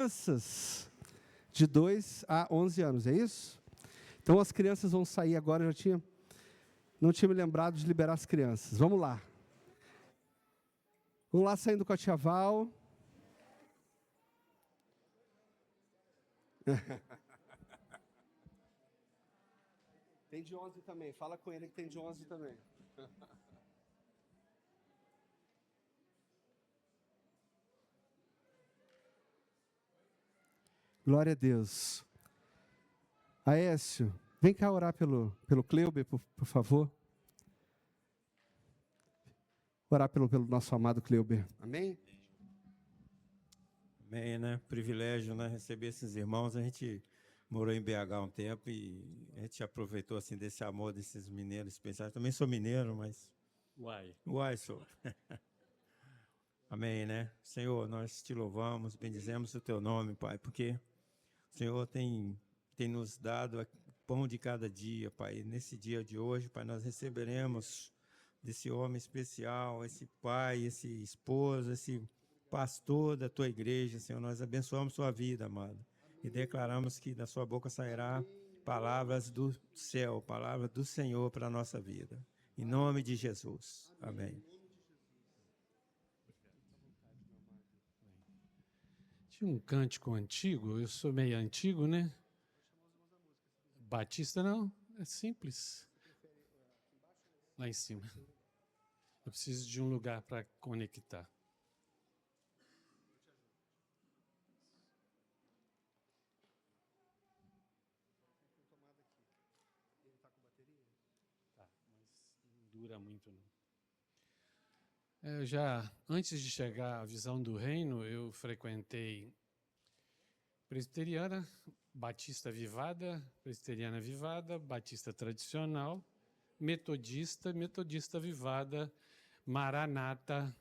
Crianças de 2 a 11 anos, é isso? Então as crianças vão sair agora, não tinha me lembrado de liberar as crianças. Vamos lá. Vamos lá, saindo com a tia Val. Tem de 11 também, fala com ele que tem de 11 também. Glória a Deus. Aécio, vem cá orar pelo Cleuber, por favor. Orar pelo nosso amado Cleuber. Amém? Amém, né? Privilégio, né? Receber esses irmãos. A gente morou em BH um tempo e a gente aproveitou assim desse amor desses mineiros especiais. Também sou mineiro, mas Uai, sou. Amém, né? Senhor, nós te louvamos, bendizemos o teu nome, Pai, porque o Senhor tem nos dado pão de cada dia, Pai. Nesse dia de hoje, Pai, nós receberemos desse homem especial, esse pai, esse esposo, esse pastor da tua igreja, Senhor. Nós abençoamos sua vida, amado, e declaramos que da sua boca sairá palavras do céu, palavras do Senhor para a nossa vida. Em nome de Jesus. Amém. Tinha um cântico antigo, eu sou meio antigo, né? Batista não, é simples. Lá em cima. Eu preciso de um lugar para conectar. Tá, mas não dura muito não. Antes de chegar à visão do reino, eu frequentei presbiteriana, batista vivada, batista tradicional, metodista vivada, Maranata,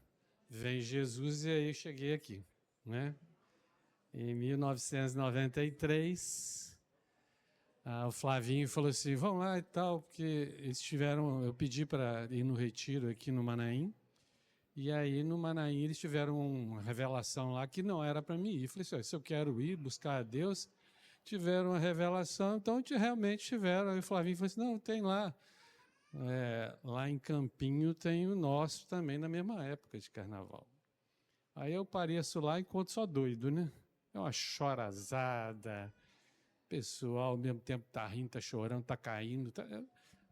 vem Jesus, e aí eu cheguei aqui, né? Em 1993, o Flavinho falou assim, vamos lá e tal, porque eu pedi para ir no retiro aqui no Manaim, e aí no Manaim eles tiveram uma revelação lá que não era para mim ir. Eu falei assim, se eu quero ir buscar a Deus, tiveram uma revelação, então realmente tiveram. Aí o Flavinho falou assim, não, tem lá. Lá em Campinho tem o nosso também, na mesma época de carnaval. Aí eu pareço lá enquanto só doido, né? É uma chorazada, pessoal ao mesmo tempo tá rindo, tá chorando, tá caindo.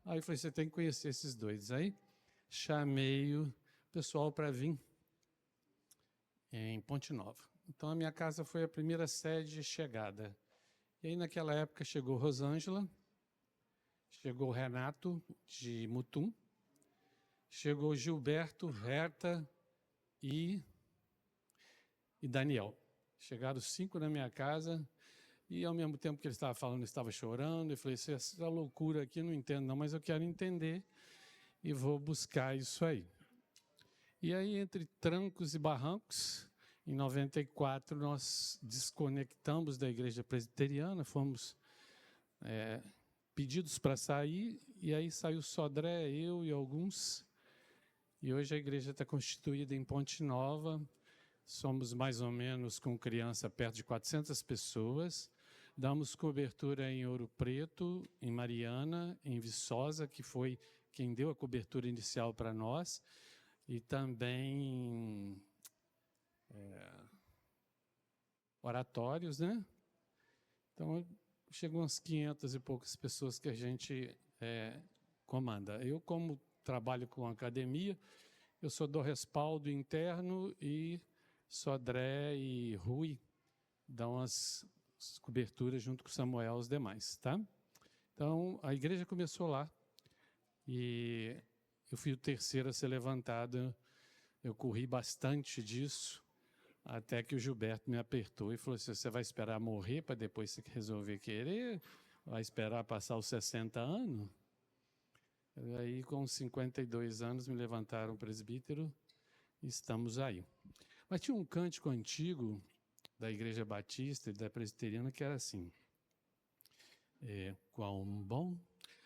Aí eu falei, você tem que conhecer esses dois. Aí chamei o pessoal para vir em Ponte Nova. Então a minha casa foi a primeira sede de chegada. E aí naquela época chegou Rosângela, chegou Renato de Mutum, chegou Gilberto, Herta e Daniel. Chegaram 5 na minha casa e ao mesmo tempo que ele estava falando, eu estava chorando. Eu falei, essa loucura aqui eu não entendo não, mas eu quero entender e vou buscar isso aí. E aí, entre trancos e barrancos, em 94 nós desconectamos da igreja presbiteriana, fomos pedidos para sair, e aí saiu Sodré, eu e alguns, e hoje a igreja está constituída em Ponte Nova, somos mais ou menos, com criança, perto de 400 pessoas, damos cobertura em Ouro Preto, em Mariana, em Viçosa, que foi quem deu a cobertura inicial para nós, e também oratórios, né? Então, chegam umas 500 e poucas pessoas que a gente comanda. Eu, como trabalho com academia, eu só dou respaldo interno e Sodré e Rui dão as coberturas junto com Samuel e os demais, tá? Então, a igreja começou lá e eu fui o terceiro a ser levantado. Eu corri bastante disso, até que o Gilberto me apertou e falou assim, você vai esperar morrer para depois você resolver querer? Vai esperar passar os 60 anos? E aí, com 52 anos, me levantaram presbítero e estamos aí. Mas tinha um cântico antigo da Igreja Batista e da Presbiteriana que era assim, quão bom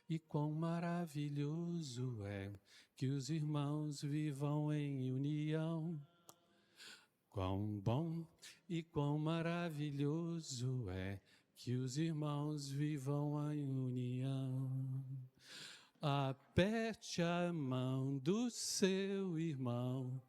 e quão maravilhoso é que os irmãos vivam em união. Quão bom e quão maravilhoso é que os irmãos vivam em união. Aperte a mão do seu irmão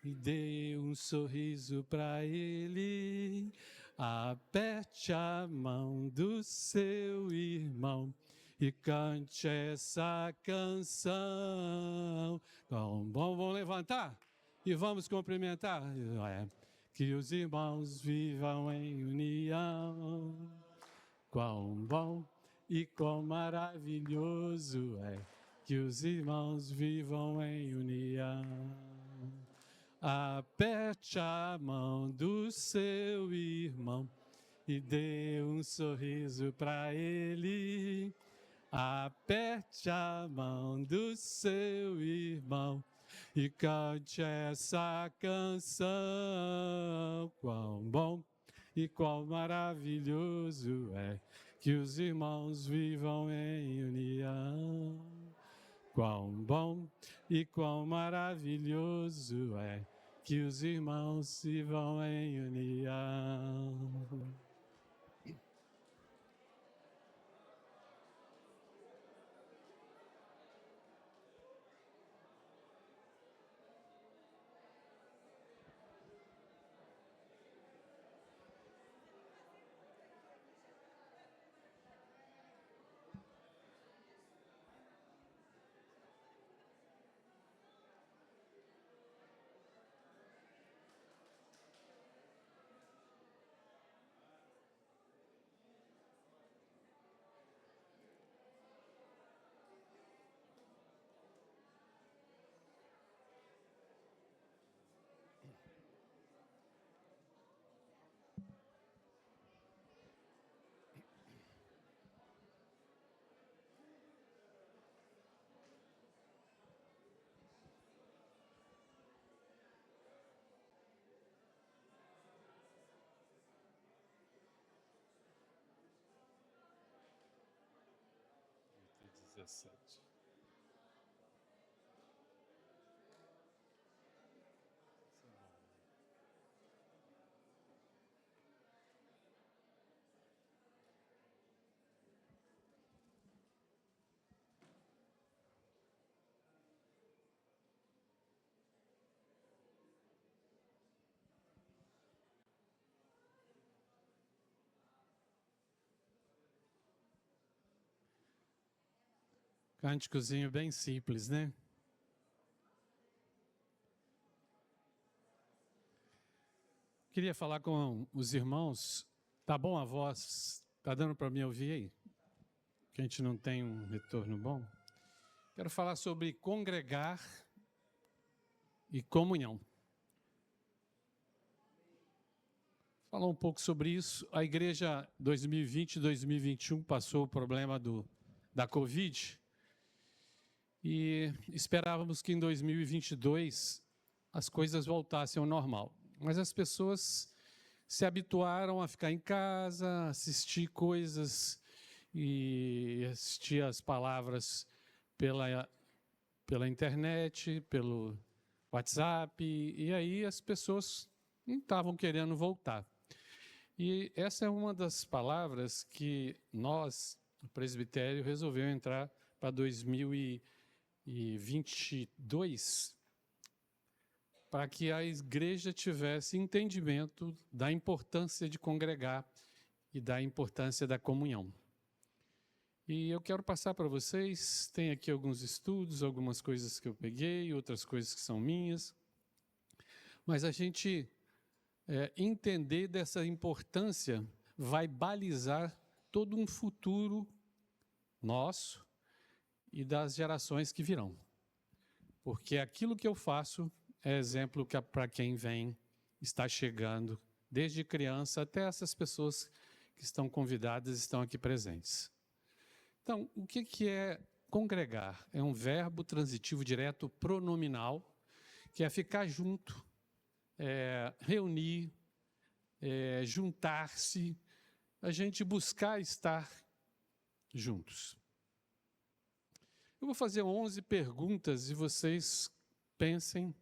e dê um sorriso para ele. Aperte a mão do seu irmão e cante essa canção. Então, vamos levantar e vamos cumprimentar. Que os irmãos vivam em união. Quão bom e quão maravilhoso é que os irmãos vivam em união. Aperte a mão do seu irmão e dê um sorriso para ele. Aperte a mão do seu irmão e cante essa canção. Quão bom e quão maravilhoso é que os irmãos vivam em união. Quão bom e quão maravilhoso é que os irmãos vivam em união. Cânticozinho bem simples, né? Queria falar com os irmãos. Tá bom a voz? Tá dando para me ouvir aí? Que a gente não tem um retorno bom. Quero falar sobre congregar e comunhão. Falar um pouco sobre isso. A igreja 2020 e 2021 passou o problema da Covid. E esperávamos que em 2022 as coisas voltassem ao normal. Mas as pessoas se habituaram a ficar em casa, assistir coisas e assistir as palavras pela internet, pelo WhatsApp, e aí as pessoas não estavam querendo voltar. E essa é uma das palavras que nós, o presbitério, resolveu entrar para 2022, para que a igreja tivesse entendimento da importância de congregar e da importância da comunhão. E eu quero passar para vocês, tem aqui alguns estudos, algumas coisas que eu peguei, outras coisas que são minhas, mas a gente entender dessa importância vai balizar todo um futuro nosso e das gerações que virão. Porque aquilo que eu faço é exemplo para quem vem, está chegando, desde criança até essas pessoas que estão convidadas, estão aqui presentes. Então, o que é congregar? É um verbo transitivo direto pronominal, que é ficar junto, reunir, juntar-se, a gente buscar estar juntos. Eu vou fazer 11 perguntas e vocês pensem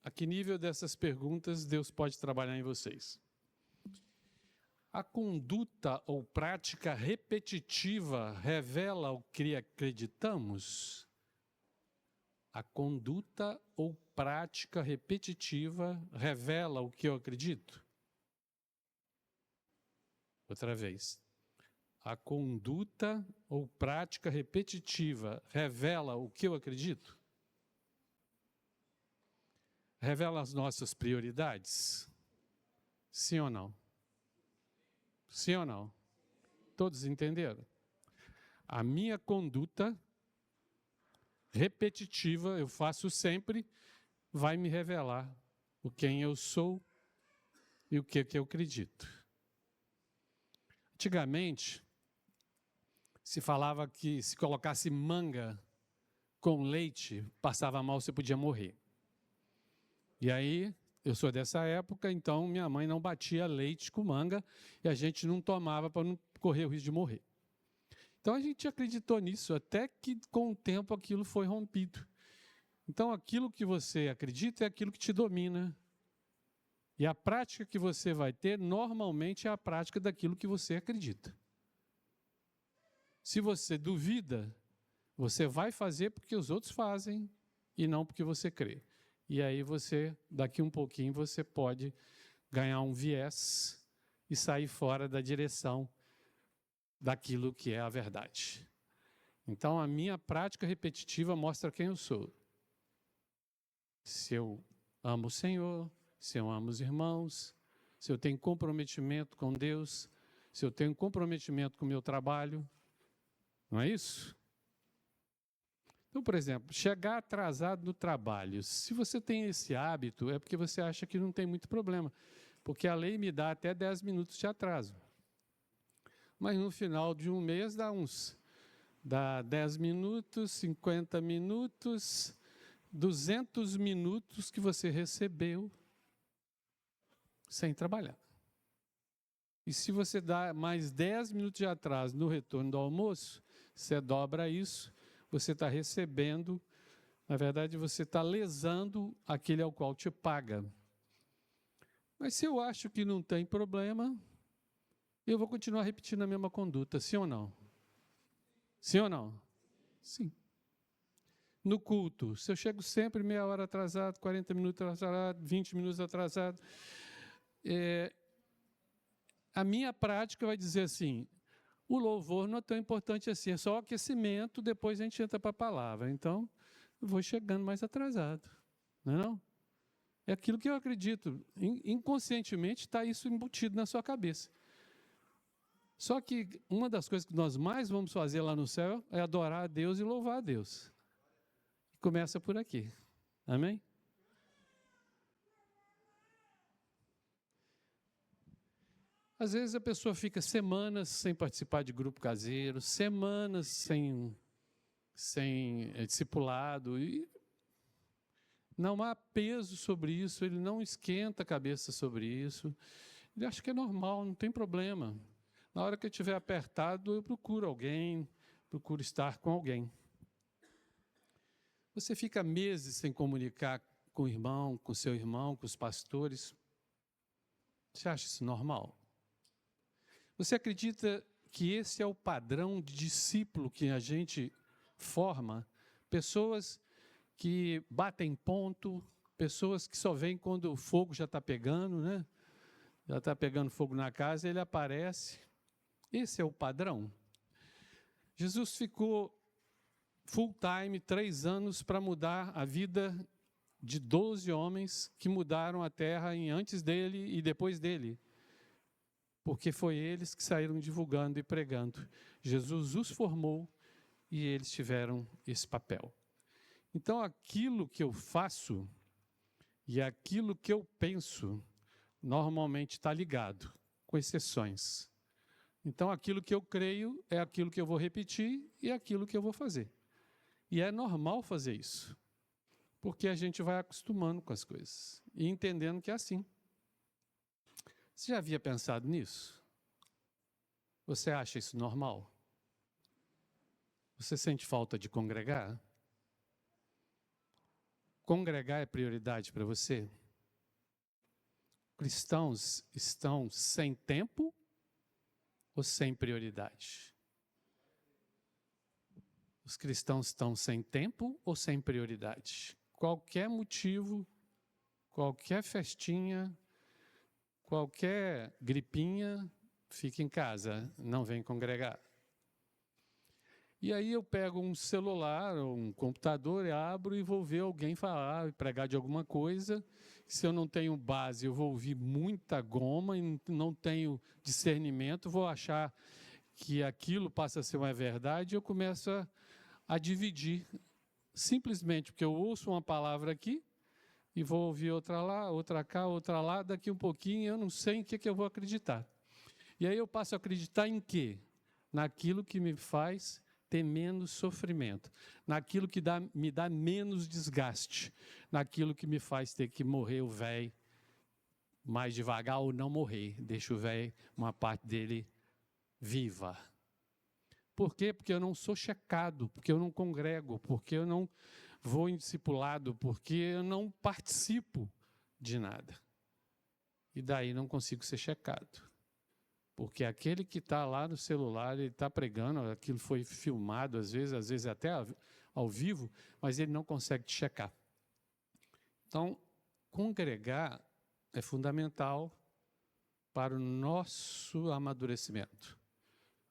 a que nível dessas perguntas Deus pode trabalhar em vocês? A conduta ou prática repetitiva revela o que acreditamos? A conduta ou prática repetitiva revela o que eu acredito? Outra vez. A conduta ou prática repetitiva revela o que eu acredito? Revela as nossas prioridades? Sim ou não? Sim ou não? Todos entenderam? A minha conduta repetitiva, eu faço sempre, vai me revelar o quem eu sou e o que eu acredito. Antigamente, se falava que se colocasse manga com leite, passava mal, você podia morrer. E aí, eu sou dessa época, então minha mãe não batia leite com manga e a gente não tomava para não correr o risco de morrer. Então a gente acreditou nisso, até que com o tempo aquilo foi rompido. Então aquilo que você acredita é aquilo que te domina. E a prática que você vai ter, normalmente, é a prática daquilo que você acredita. Se você duvida, você vai fazer porque os outros fazem e não porque você crê. E aí você, daqui um pouquinho, você pode ganhar um viés e sair fora da direção daquilo que é a verdade. Então, a minha prática repetitiva mostra quem eu sou. Se eu amo o Senhor, se eu amo os irmãos, se eu tenho comprometimento com Deus, se eu tenho comprometimento com o meu trabalho, não é isso? Então, por exemplo, chegar atrasado no trabalho. Se você tem esse hábito, é porque você acha que não tem muito problema, porque a lei me dá até 10 minutos de atraso. Mas no final de um mês dá 10 minutos, 50 minutos, 200 minutos que você recebeu sem trabalhar. E se você dá mais 10 minutos de atraso no retorno do almoço, você dobra isso, você está recebendo, na verdade, você está lesando aquele ao qual te paga. Mas se eu acho que não tem problema, eu vou continuar repetindo a mesma conduta, sim ou não? Sim ou não? Sim. No culto, se eu chego sempre meia hora atrasado, 40 minutos atrasado, 20 minutos atrasado, a minha prática vai dizer assim, o louvor não é tão importante assim, é só o aquecimento, depois a gente entra para a palavra. Então, eu vou chegando mais atrasado, não é não? É aquilo que eu acredito. Inconscientemente está isso embutido na sua cabeça. Só que uma das coisas que nós mais vamos fazer lá no céu é adorar a Deus e louvar a Deus. Começa por aqui. Amém? Às vezes a pessoa fica semanas sem participar de grupo caseiro, semanas sem discipulado, e não há peso sobre isso, ele não esquenta a cabeça sobre isso, ele acha que é normal, não tem problema. Na hora que eu estiver apertado, eu procuro alguém, procuro estar com alguém. Você fica meses sem comunicar com o irmão, com seu irmão, com os pastores. Você acha isso normal? Você acredita que esse é o padrão de discípulo que a gente forma? Pessoas que batem ponto, pessoas que só vêm quando o fogo já está pegando, né? Já está pegando fogo na casa, ele aparece. Esse é o padrão. Jesus ficou full time, 3 anos, para mudar a vida de 12 homens que mudaram a terra antes dele e depois dele. Porque foi eles que saíram divulgando e pregando. Jesus os formou e eles tiveram esse papel. Então, aquilo que eu faço e aquilo que eu penso, normalmente está ligado, com exceções. Então, aquilo que eu creio é aquilo que eu vou repetir e é aquilo que eu vou fazer. E é normal fazer isso, porque a gente vai acostumando com as coisas e entendendo que é assim. Você já havia pensado nisso? Você acha isso normal? Você sente falta de congregar? Congregar é prioridade para você? Cristãos estão sem tempo ou sem prioridade? Os cristãos estão sem tempo ou sem prioridade? Qualquer motivo, qualquer festinha, qualquer gripinha, fica em casa, não vem congregar. E aí eu pego um celular ou um computador, abro e vou ver alguém falar, pregar de alguma coisa. Se eu não tenho base, eu vou ouvir muita goma e não tenho discernimento, vou achar que aquilo passa a ser uma verdade, eu começo a dividir, simplesmente porque eu ouço uma palavra aqui e vou ouvir outra lá, outra cá, outra lá, daqui um pouquinho eu não sei em que eu vou acreditar. E aí eu passo a acreditar em quê? Naquilo que me faz ter menos sofrimento, naquilo que me dá menos desgaste, naquilo que me faz ter que morrer o velho mais devagar ou não morrer, deixa o velho, uma parte dele viva. Por quê? Porque eu não sou checado, porque eu não congrego, porque eu não vou em discipulado, porque eu não participo de nada. E daí não consigo ser checado. Porque aquele que está lá no celular, ele está pregando, aquilo foi filmado às vezes até ao vivo, mas ele não consegue te checar. Então, congregar é fundamental para o nosso amadurecimento,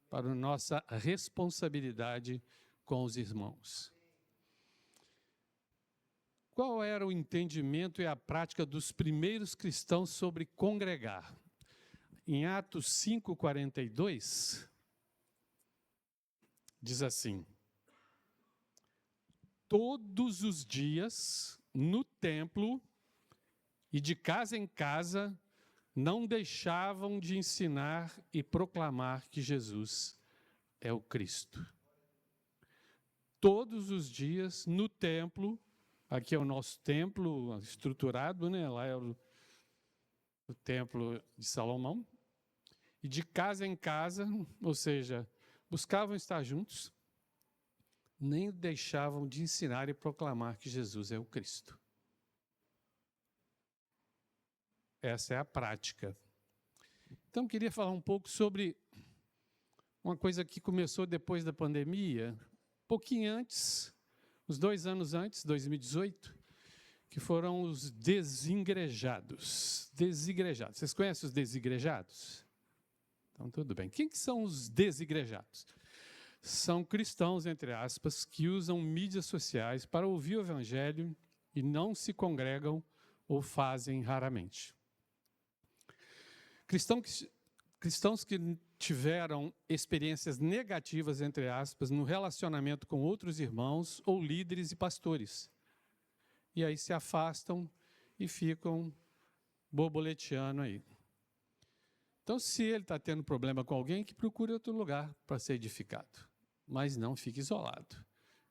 para a nossa responsabilidade com os irmãos. Qual era o entendimento e a prática dos primeiros cristãos sobre congregar? Em Atos 5:42, diz assim: todos os dias, no templo e de casa em casa, não deixavam de ensinar e proclamar que Jesus é o Cristo. Todos os dias, no templo, aqui é o nosso templo estruturado, né? Lá é o templo de Salomão, e de casa em casa, ou seja, buscavam estar juntos, nem deixavam de ensinar e proclamar que Jesus é o Cristo. Essa é a prática. Então, queria falar um pouco sobre uma coisa que começou depois da pandemia, pouquinho antes, uns 2 anos antes, 2018, que foram os desigrejados. Desigrejados. Vocês conhecem os desigrejados? Então, tudo bem. Quem que são os desigrejados? São cristãos, entre aspas, que usam mídias sociais para ouvir o evangelho e não se congregam ou fazem raramente. Cristãos que tiveram experiências negativas, entre aspas, no relacionamento com outros irmãos ou líderes e pastores. E aí se afastam e ficam borboleteando aí. Então, se ele está tendo problema com alguém, que procure outro lugar para ser edificado. Mas não fique isolado.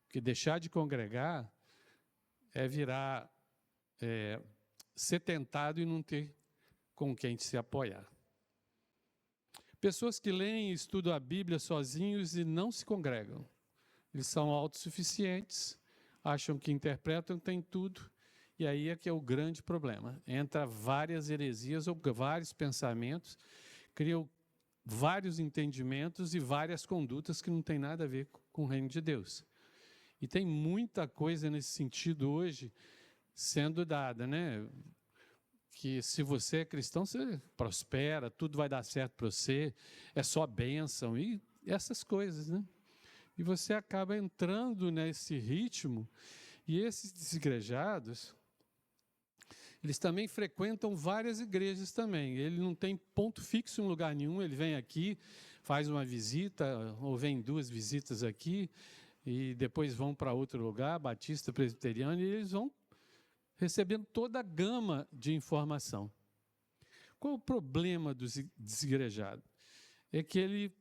Porque deixar de congregar é ser tentado e não ter com quem se apoiar. Pessoas que leem e estudam a Bíblia sozinhos e não se congregam. Eles são autossuficientes, acham que interpretam, têm tudo, e aí é que é o grande problema. Entra várias heresias ou vários pensamentos, criam vários entendimentos e várias condutas que não tem nada a ver com o reino de Deus. E tem muita coisa nesse sentido hoje sendo dada, né? Que se você é cristão, você prospera, tudo vai dar certo para você, é só bênção, e essas coisas, né? E você acaba entrando nesse ritmo, e esses desigrejados, eles também frequentam várias igrejas também. Ele não tem ponto fixo em lugar nenhum, ele vem aqui, faz uma visita, ou vem 2 visitas aqui, e depois vão para outro lugar, batista, presbiteriano, e eles vão recebendo toda a gama de informação. Qual é o problema do desigrejado? É que ele,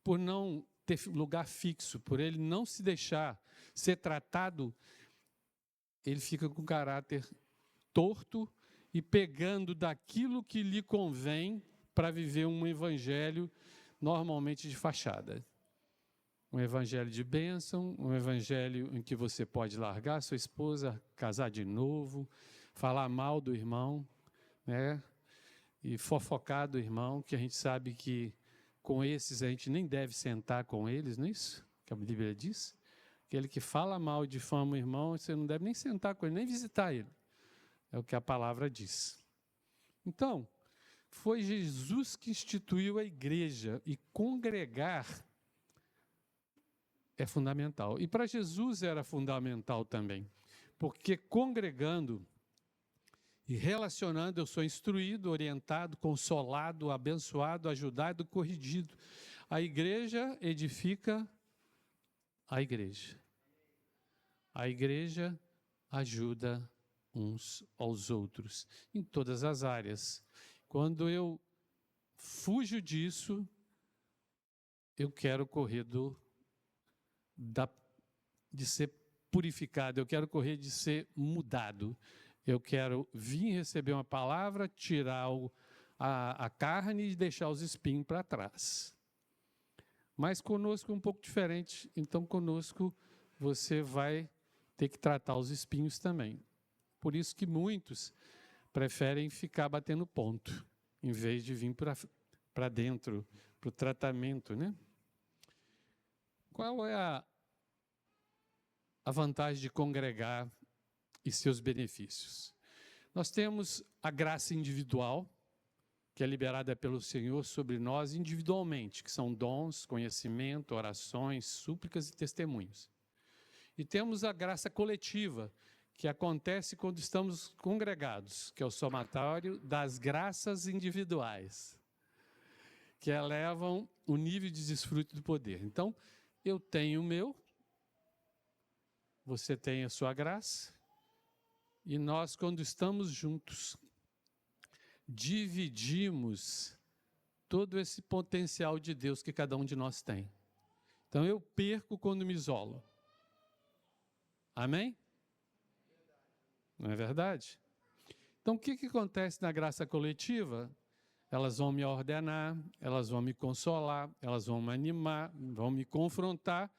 por não ter lugar fixo, por ele não se deixar ser tratado, ele fica com caráter torto e pegando daquilo que lhe convém para viver um evangelho normalmente de fachada. um evangelho de bênção, um evangelho em que você pode largar sua esposa, casar de novo, falar mal do irmão, né? E fofocar do irmão, que a gente sabe que com esses a gente nem deve sentar com eles, não é isso que a Bíblia diz? Aquele que fala mal e difama o irmão, você não deve nem sentar com ele, nem visitar ele. É o que a palavra diz. Então, foi Jesus que instituiu a igreja, e congregar é fundamental. E para Jesus era fundamental também, porque congregando e relacionando, eu sou instruído, orientado, consolado, abençoado, ajudado, corrigido. A igreja edifica a igreja. A igreja ajuda uns aos outros, em todas as áreas. Quando eu fujo disso, eu quero correr de ser purificado, eu quero correr de ser mudado. Eu quero vir receber uma palavra, tirar a carne e deixar os espinhos para trás. Mas conosco é um pouco diferente, então conosco você vai ter que tratar os espinhos também. Por isso que muitos preferem ficar batendo ponto, em vez de vir para dentro, para o tratamento, né? Qual é a vantagem de congregar e seus benefícios? Nós temos a graça individual, que é liberada pelo Senhor sobre nós individualmente, que são dons, conhecimento, orações, súplicas e testemunhos. E temos a graça coletiva, que acontece quando estamos congregados, que é o somatório das graças individuais, que elevam o nível de desfrute do poder. Então, eu tenho o meu, você tem a sua graça, e nós, quando estamos juntos, dividimos todo esse potencial de Deus que cada um de nós tem. Então, eu perco quando me isolo. Amém? Não é verdade? Então, o que acontece na graça coletiva? Elas vão me ordenar, elas vão me consolar, elas vão me animar, vão me confrontar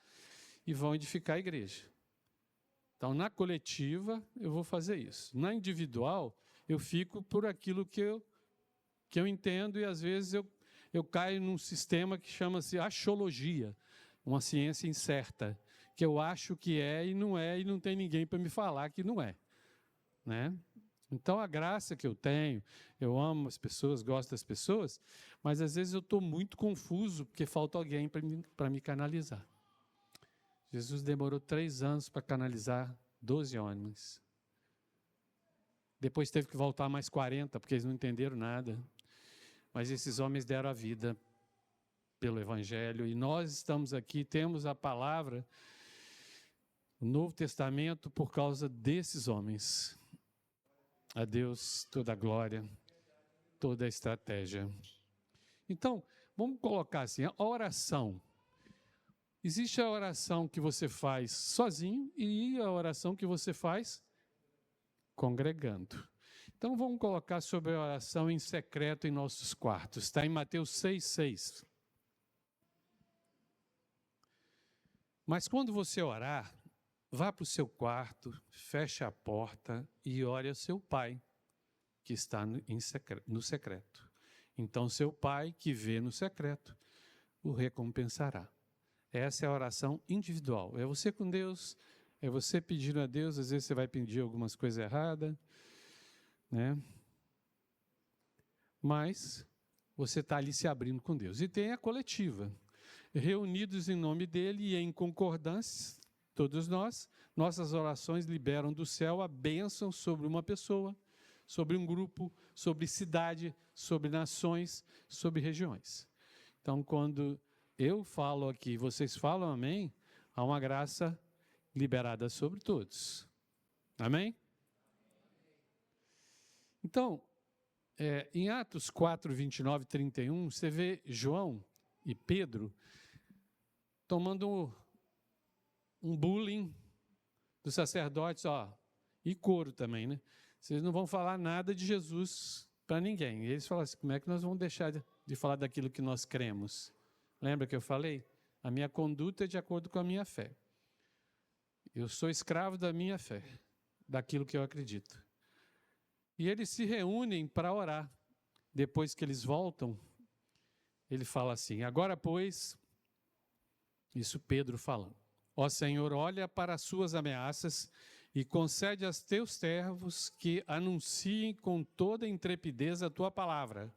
e vão edificar a igreja. Então, na coletiva, eu vou fazer isso. Na individual, eu fico por aquilo que eu entendo, e às vezes eu caio num sistema que chama-se axiologia, uma ciência incerta, que eu acho que é, e não tem ninguém para me falar que não é, né? Então, a graça que eu tenho, eu amo as pessoas, gosto das pessoas, mas às vezes eu estou muito confuso, porque falta alguém para me canalizar. Jesus demorou 3 anos para canalizar 12 homens. Depois teve que voltar mais 40, porque eles não entenderam nada. Mas esses homens deram a vida pelo Evangelho, e nós estamos aqui, temos a palavra, o Novo Testamento, por causa desses homens. A Deus toda a glória, toda a estratégia. Então, vamos colocar assim, a oração. Existe a oração que você faz sozinho e a oração que você faz congregando. Então, vamos colocar sobre a oração em secreto em nossos quartos. Está em Mateus 6,6. Mas quando você orar, vá para o seu quarto, feche a porta e ore ao seu pai, que está no secreto. Então, seu pai, que vê no secreto, o recompensará. Essa é a oração individual. É você com Deus, é você pedindo a Deus, às vezes você vai pedir algumas coisas erradas, né? Mas você está ali se abrindo com Deus. E tem a coletiva. Reunidos em nome dele e em concordância, todos nós, nossas orações liberam do céu a bênção sobre uma pessoa, sobre um grupo, sobre cidade, sobre nações, sobre regiões. Então, quando eu falo aqui, vocês falam amém, há uma graça liberada sobre todos. Amém? Então, em Atos 4, 29 e 31, você vê João e Pedro tomando um bullying dos sacerdotes, e coro também, né? Vocês não vão falar nada de Jesus para ninguém. E eles falam assim, como é que nós vamos deixar de falar daquilo que nós cremos? Lembra que eu falei? A minha conduta é de acordo com a minha fé. Eu sou escravo da minha fé, daquilo que eu acredito. E eles se reúnem para orar. Depois que eles voltam, ele fala assim: agora, pois, isso Pedro falando, ó Senhor, olha para as suas ameaças e concede aos teus servos que anunciem com toda intrepidez a tua palavra,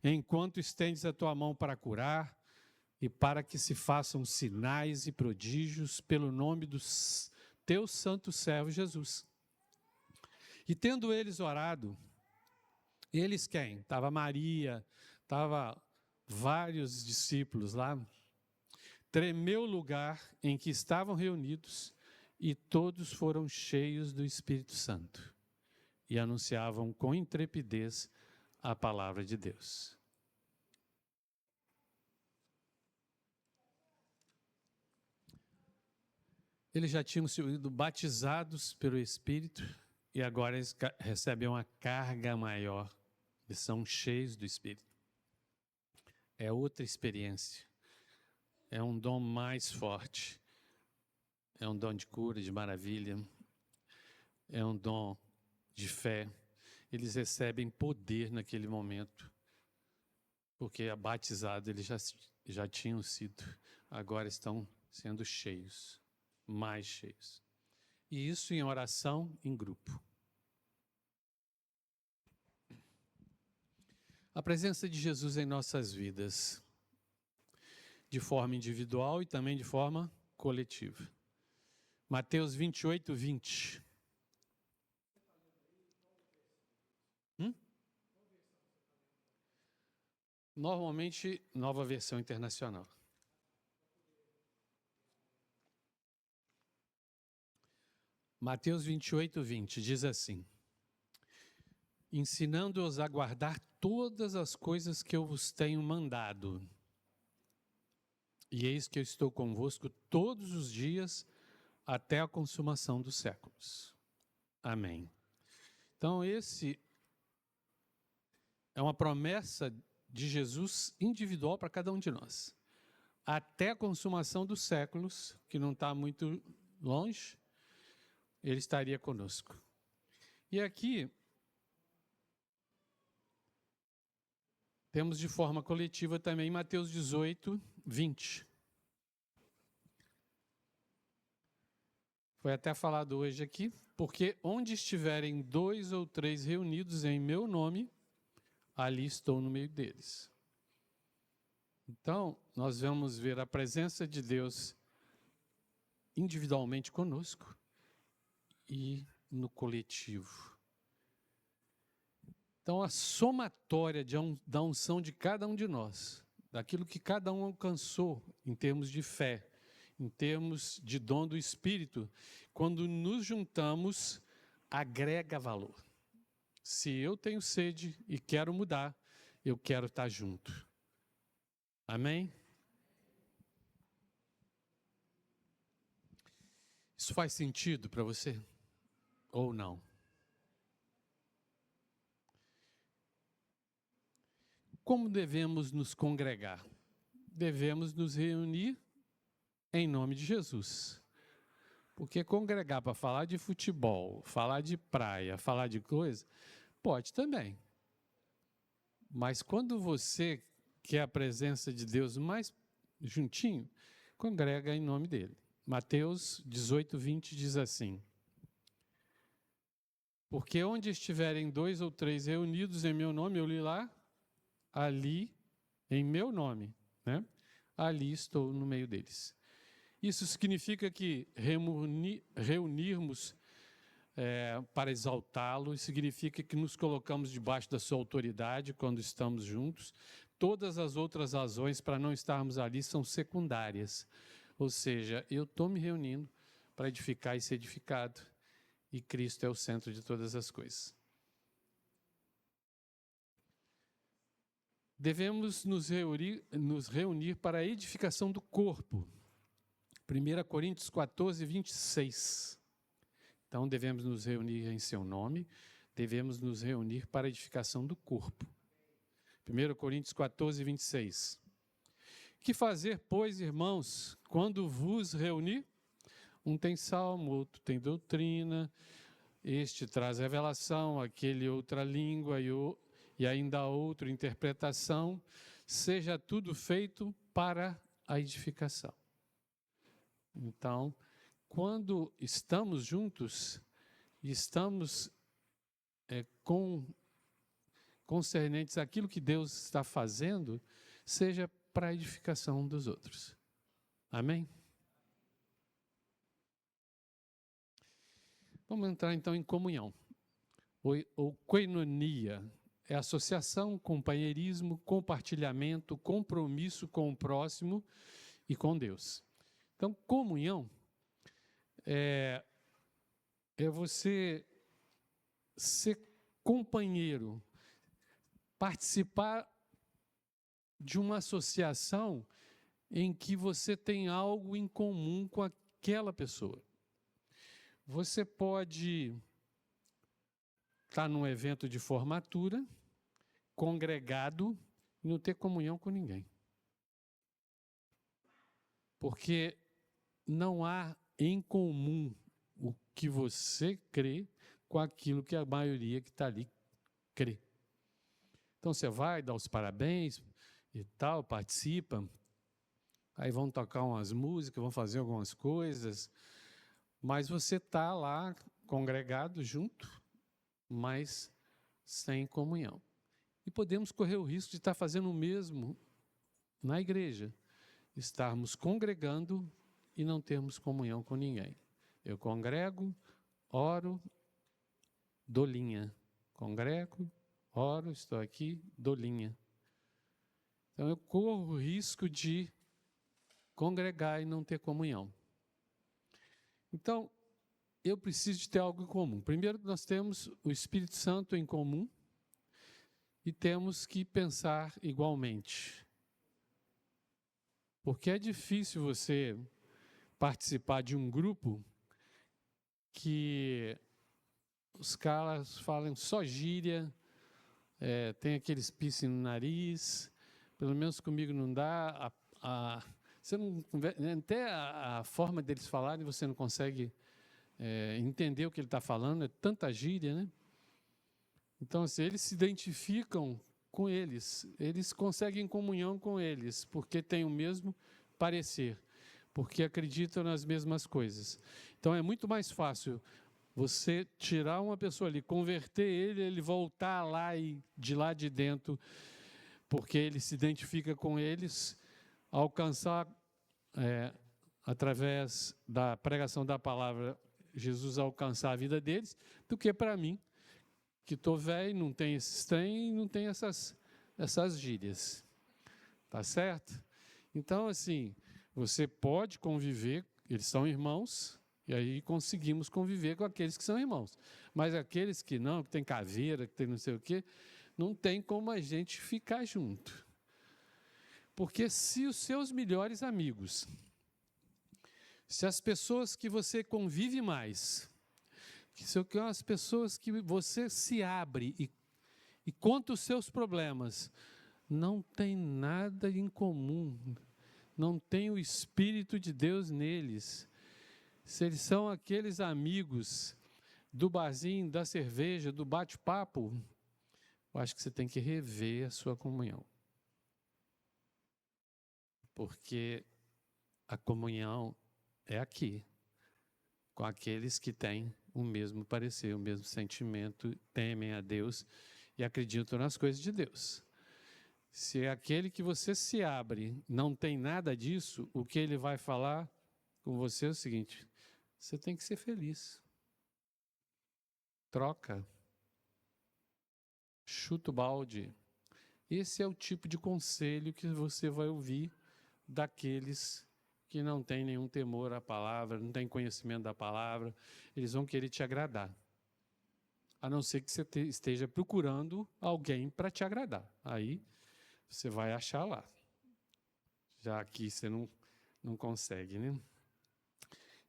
enquanto estendes a tua mão para curar e para que se façam sinais e prodígios pelo nome do teu santo servo Jesus. E tendo eles orado, eles quem? Estava Maria, estava vários discípulos lá. Tremeu o lugar em que estavam reunidos e todos foram cheios do Espírito Santo e anunciavam com intrepidez a palavra de Deus. Eles já tinham sido batizados pelo Espírito e agora eles recebem uma carga maior. Eles são cheios do Espírito. É outra experiência. É um dom mais forte. É um dom de cura, de maravilha. É um dom de fé. Eles recebem poder naquele momento. Porque batizados eles já tinham sido. Agora estão sendo cheios. Mais cheios. E isso em oração em grupo. A presença de Jesus em nossas vidas, de forma individual e também de forma coletiva. Mateus 28, 20. Normalmente, Nova Versão Internacional. Mateus 28, 20 diz assim: ensinando-os a guardar todas as coisas que eu vos tenho mandado. E eis que eu estou convosco todos os dias até a consumação dos séculos. Amém. Então, esse é uma promessa de Jesus individual para cada um de nós. Até a consumação dos séculos, que não está muito longe, ele estaria conosco. E aqui temos de forma coletiva também Mateus 18, 20. Foi até falado hoje aqui, porque onde estiverem 2 ou 3 reunidos em meu nome, ali estou no meio deles. Então, nós vamos ver a presença de Deus individualmente conosco e no coletivo. Então, a somatória da unção de cada um de nós, daquilo que cada um alcançou em termos de fé, em termos de dom do Espírito, quando nos juntamos, agrega valor. Se eu tenho sede e quero mudar, eu quero estar junto. Amém? Isso faz sentido para você? Ou não? Como devemos nos congregar? Devemos nos reunir em nome de Jesus. Porque congregar para falar de futebol, falar de praia, falar de coisa, pode também. Mas quando você quer a presença de Deus mais juntinho, congrega em nome dele. Mateus 18, 20 diz assim: porque onde estiverem 2 ou 3 reunidos em meu nome, eu li lá, ali, em meu nome, né? Ali estou no meio deles. Isso significa que reunirmos para exaltá-lo, significa que nos colocamos debaixo da sua autoridade quando estamos juntos. Todas as outras razões para não estarmos ali são secundárias. Ou seja, eu estou me reunindo para edificar e ser edificado, e Cristo é o centro de todas as coisas. Devemos nos reunir para a edificação do corpo. 1 Coríntios 14, 26. Então, devemos nos reunir em seu nome, devemos nos reunir para a edificação do corpo. 1 Coríntios 14, 26. Que fazer, pois, irmãos, quando vos reunir? Um tem salmo, outro tem doutrina, este traz revelação, aquele outra língua e ainda outro interpretação. Seja tudo feito para a edificação. Então, quando estamos juntos, estamos concernentes àquilo que Deus está fazendo, seja para a edificação dos outros. Amém? Vamos entrar então em comunhão. Ou koinonia é associação, companheirismo, compartilhamento, compromisso com o próximo e com Deus. Então, comunhão é você ser companheiro, participar de uma associação em que você tem algo em comum com aquela pessoa. Você pode estar num evento de formatura, congregado, e não ter comunhão com ninguém. Porque não há em comum o que você crê com aquilo que a maioria que está ali crê. Então você vai dar os parabéns e tal, participa, aí vão tocar umas músicas, vão fazer algumas coisas, mas você está lá congregado junto, mas sem comunhão. E podemos correr o risco de estar fazendo o mesmo na igreja, estarmos congregando e não termos comunhão com ninguém. Eu congrego, oro, dou linha. Congrego, oro, estou aqui, dou linha. Então eu corro o risco de congregar e não ter comunhão. Então, eu preciso de ter algo em comum. Primeiro, nós temos o Espírito Santo em comum e temos que pensar igualmente. Porque é difícil você participar de um grupo que os caras falam só gíria, tem aqueles piercing no nariz, pelo menos comigo não dá. Você não, até a forma deles falarem você não consegue entender o que ele está falando, é tanta gíria, né? Então, assim, eles se identificam com eles conseguem comunhão com eles, porque têm o mesmo parecer, porque acreditam nas mesmas coisas. Então, é muito mais fácil você tirar uma pessoa ali, converter ele voltar lá e de lá de dentro, porque ele se identifica com eles, alcançar, através da pregação da palavra, Jesus alcançar a vida deles, do que para mim, que estou velho, não tenho esses trem, não tenho essas gírias. Tá certo? Então, assim, você pode conviver, eles são irmãos, e aí conseguimos conviver com aqueles que são irmãos. Mas aqueles que não, que tem caveira, que tem não sei o quê, não tem como a gente ficar junto. Porque se os seus melhores amigos, se as pessoas que você convive mais, que são as pessoas que você se abre e conta os seus problemas, não tem nada em comum, não tem o Espírito de Deus neles. Se eles são aqueles amigos do barzinho, da cerveja, do bate-papo, eu acho que você tem que rever a sua comunhão. Porque a comunhão é aqui, com aqueles que têm o mesmo parecer, o mesmo sentimento, temem a Deus e acreditam nas coisas de Deus. Se é aquele que você se abre não tem nada disso, o que ele vai falar com você é o seguinte: você tem que ser feliz. Troca. Chuta o balde. Esse é o tipo de conselho que você vai ouvir daqueles que não têm nenhum temor à palavra, não têm conhecimento da palavra. Eles vão querer te agradar. A não ser que você esteja procurando alguém para te agradar. Aí você vai achar lá. Já aqui você não consegue, né?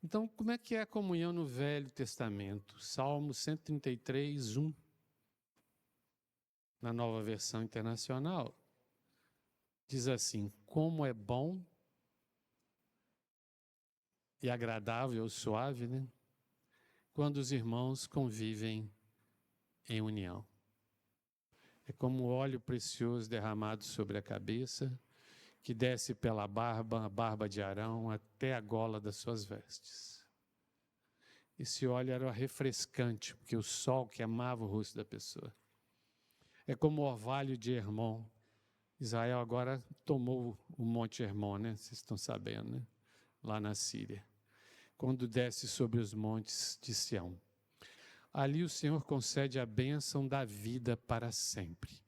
Então, como é que é a comunhão no Velho Testamento? Salmo 133, 1. Na Nova Versão Internacional, diz assim: como é bom e agradável, suave, né? Quando os irmãos convivem em união. É como óleo precioso derramado sobre a cabeça, que desce pela barba, a barba de Arão, até a gola das suas vestes. Esse óleo era refrescante, porque o sol queimava o rosto da pessoa. É como o orvalho de Hermon. Israel agora tomou o Monte Hermon, né? Vocês estão sabendo, né? Lá na Síria. Quando desce sobre os montes de Sião. Ali o Senhor concede a bênção da vida para sempre.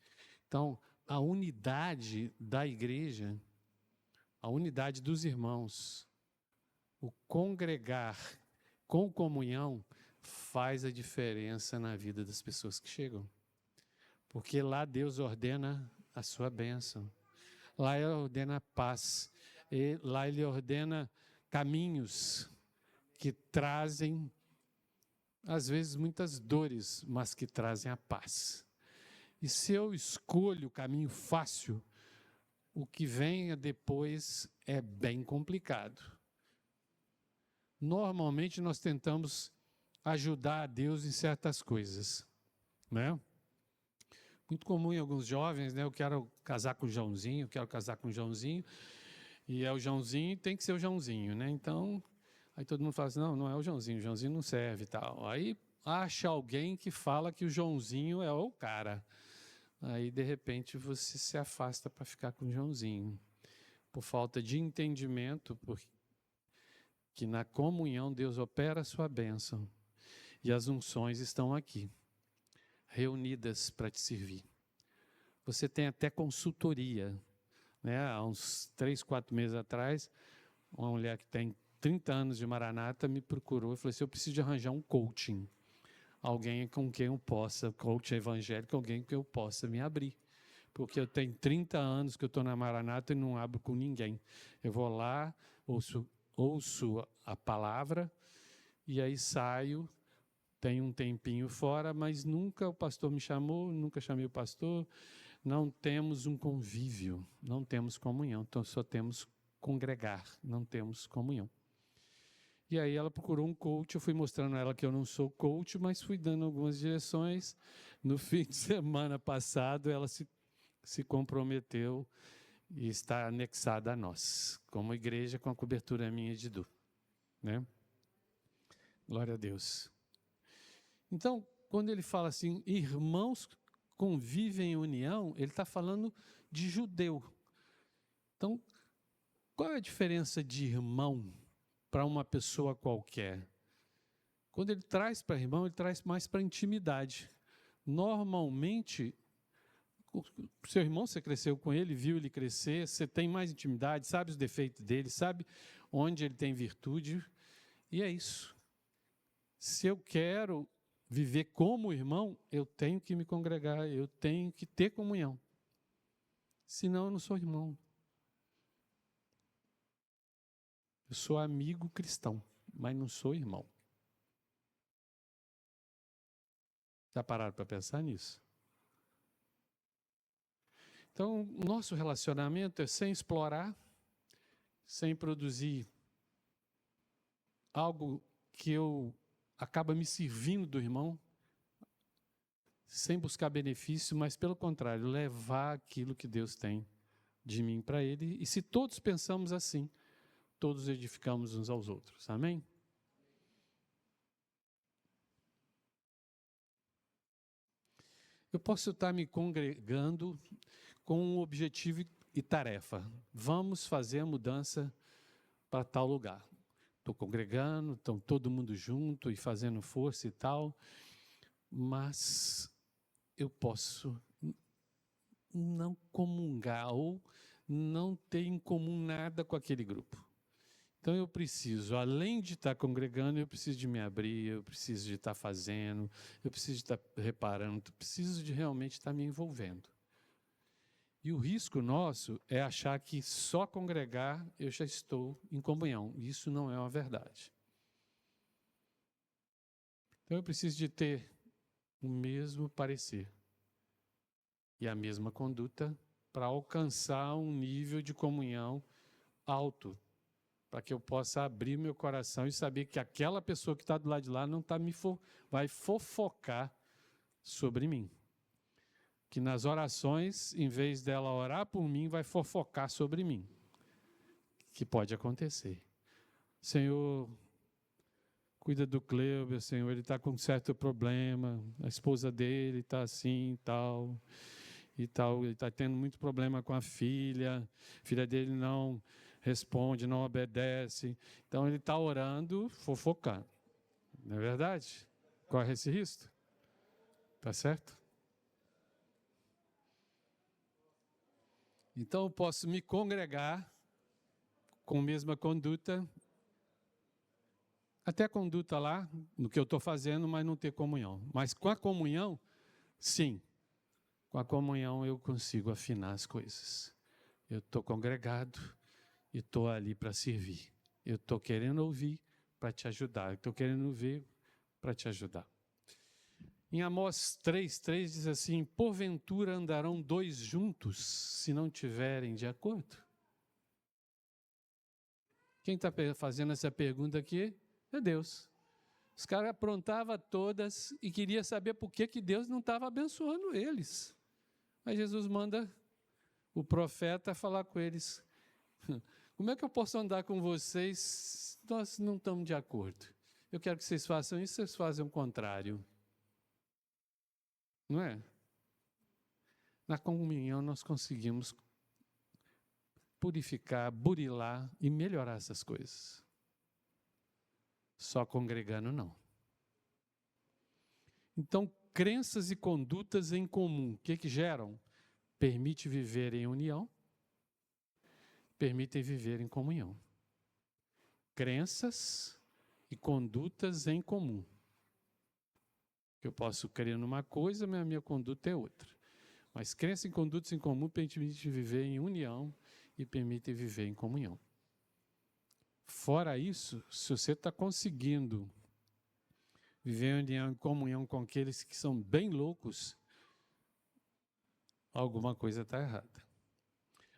Então, a unidade da igreja, a unidade dos irmãos, o congregar com comunhão faz a diferença na vida das pessoas que chegam. Porque lá Deus ordena a sua bênção. Lá Ele ordena a paz. E lá Ele ordena caminhos que trazem, às vezes, muitas dores, mas que trazem a paz. E se eu escolho o caminho fácil, o que venha depois é bem complicado. Normalmente nós tentamos ajudar a Deus em certas coisas, né? Muito comum em alguns jovens, né? Eu quero casar com o Joãozinho, e é o Joãozinho, tem que ser o Joãozinho, né? Então, aí todo mundo fala assim, não é o Joãozinho não serve e tal. Aí acha alguém que fala que o Joãozinho é o cara. Aí, de repente, você se afasta para ficar com o Joãozinho. Por falta de entendimento, porque na comunhão Deus opera a sua bênção. E as unções estão aqui, reunidas para te servir. Você tem até consultoria, né? Há uns 3, 4 meses atrás, uma mulher que tem 30 anos de Maranata me procurou e falou assim, eu preciso de arranjar um coaching. Alguém com quem eu possa, coach evangélico, alguém com quem eu possa me abrir. Porque eu tenho 30 anos que eu estou na Maranata e não abro com ninguém. Eu vou lá, ouço a palavra, e aí saio, tenho um tempinho fora, mas nunca o pastor me chamou, nunca chamei o pastor. Não temos um convívio, não temos comunhão, então só temos congregar, não temos comunhão. E aí ela procurou um coach, eu fui mostrando a ela que eu não sou coach, mas fui dando algumas direções. No fim de semana passado, ela se comprometeu e está anexada a nós, como igreja com a cobertura minha de Du, né? Glória a Deus. Então, quando ele fala assim, irmãos convivem em união, ele está falando de judeu. Então, qual é a diferença de irmão para uma pessoa qualquer? Quando ele traz para irmão, ele traz mais para intimidade. Normalmente, o seu irmão, você cresceu com ele, viu ele crescer, você tem mais intimidade, sabe os defeitos dele, sabe onde ele tem virtude, e é isso. Se eu quero viver como irmão, eu tenho que me congregar, eu tenho que ter comunhão. Senão eu não sou irmão. Eu sou amigo cristão, mas não sou irmão. Já pararam para pensar nisso? Então, o nosso relacionamento é sem explorar, sem produzir algo que eu acaba me servindo do irmão, sem buscar benefício, mas pelo contrário, levar aquilo que Deus tem de mim para ele. E se todos pensamos assim, todos edificamos uns aos outros. Amém? Eu posso estar me congregando com um objetivo e tarefa. Vamos fazer a mudança para tal lugar. Estou congregando, estão todo mundo junto e fazendo força e tal, mas eu posso não comungar ou não ter em comum nada com aquele grupo. Então eu preciso, além de estar congregando, eu preciso de me abrir, eu preciso de estar fazendo, eu preciso de estar reparando, eu preciso de realmente estar me envolvendo. E o risco nosso é achar que só congregar eu já estou em comunhão. Isso não é uma verdade. Então eu preciso de ter o mesmo parecer e a mesma conduta para alcançar um nível de comunhão alto, para que eu possa abrir meu coração e saber que aquela pessoa que está do lado de lá não tá vai fofocar sobre mim. Que nas orações, em vez dela orar por mim, vai fofocar sobre mim. Que pode acontecer. Senhor, cuida do Cleuber, Senhor, ele está com um certo problema, a esposa dele está assim e tal, ele está tendo muito problema com a filha dele não responde, não obedece. Então ele está orando, fofocando. Não é verdade? Corre esse risco? Tá certo? Então eu posso me congregar com a mesma conduta, até a conduta lá, no que eu estou fazendo, mas não ter comunhão. Mas com a comunhão, sim. Com a comunhão eu consigo afinar as coisas. Eu estou congregado e estou ali para servir. Eu estou querendo ouvir para te ajudar. Eu estou querendo ver para te ajudar. Em Amós 3:3 diz assim: porventura andarão dois juntos, se não tiverem de acordo? Quem está fazendo essa pergunta aqui é Deus. Os caras aprontavam todas e queria saber por que Deus não estava abençoando eles. Aí Jesus manda o profeta falar com eles. Como é que eu posso andar com vocês? Nós não estamos de acordo. Eu quero que vocês façam isso, vocês fazem o contrário. Não é? Na comunhão nós conseguimos purificar, burilar e melhorar essas coisas. Só congregando não. Então, crenças e condutas em comum, o que geram? Permite viver em união, permitem viver em comunhão. Crenças e condutas em comum. Eu posso crer numa coisa, mas a minha conduta é outra. Mas crenças e condutas em comum permitem viver em união e permitem viver em comunhão. Fora isso, se você está conseguindo viver em união e comunhão com aqueles que são bem loucos, alguma coisa está errada.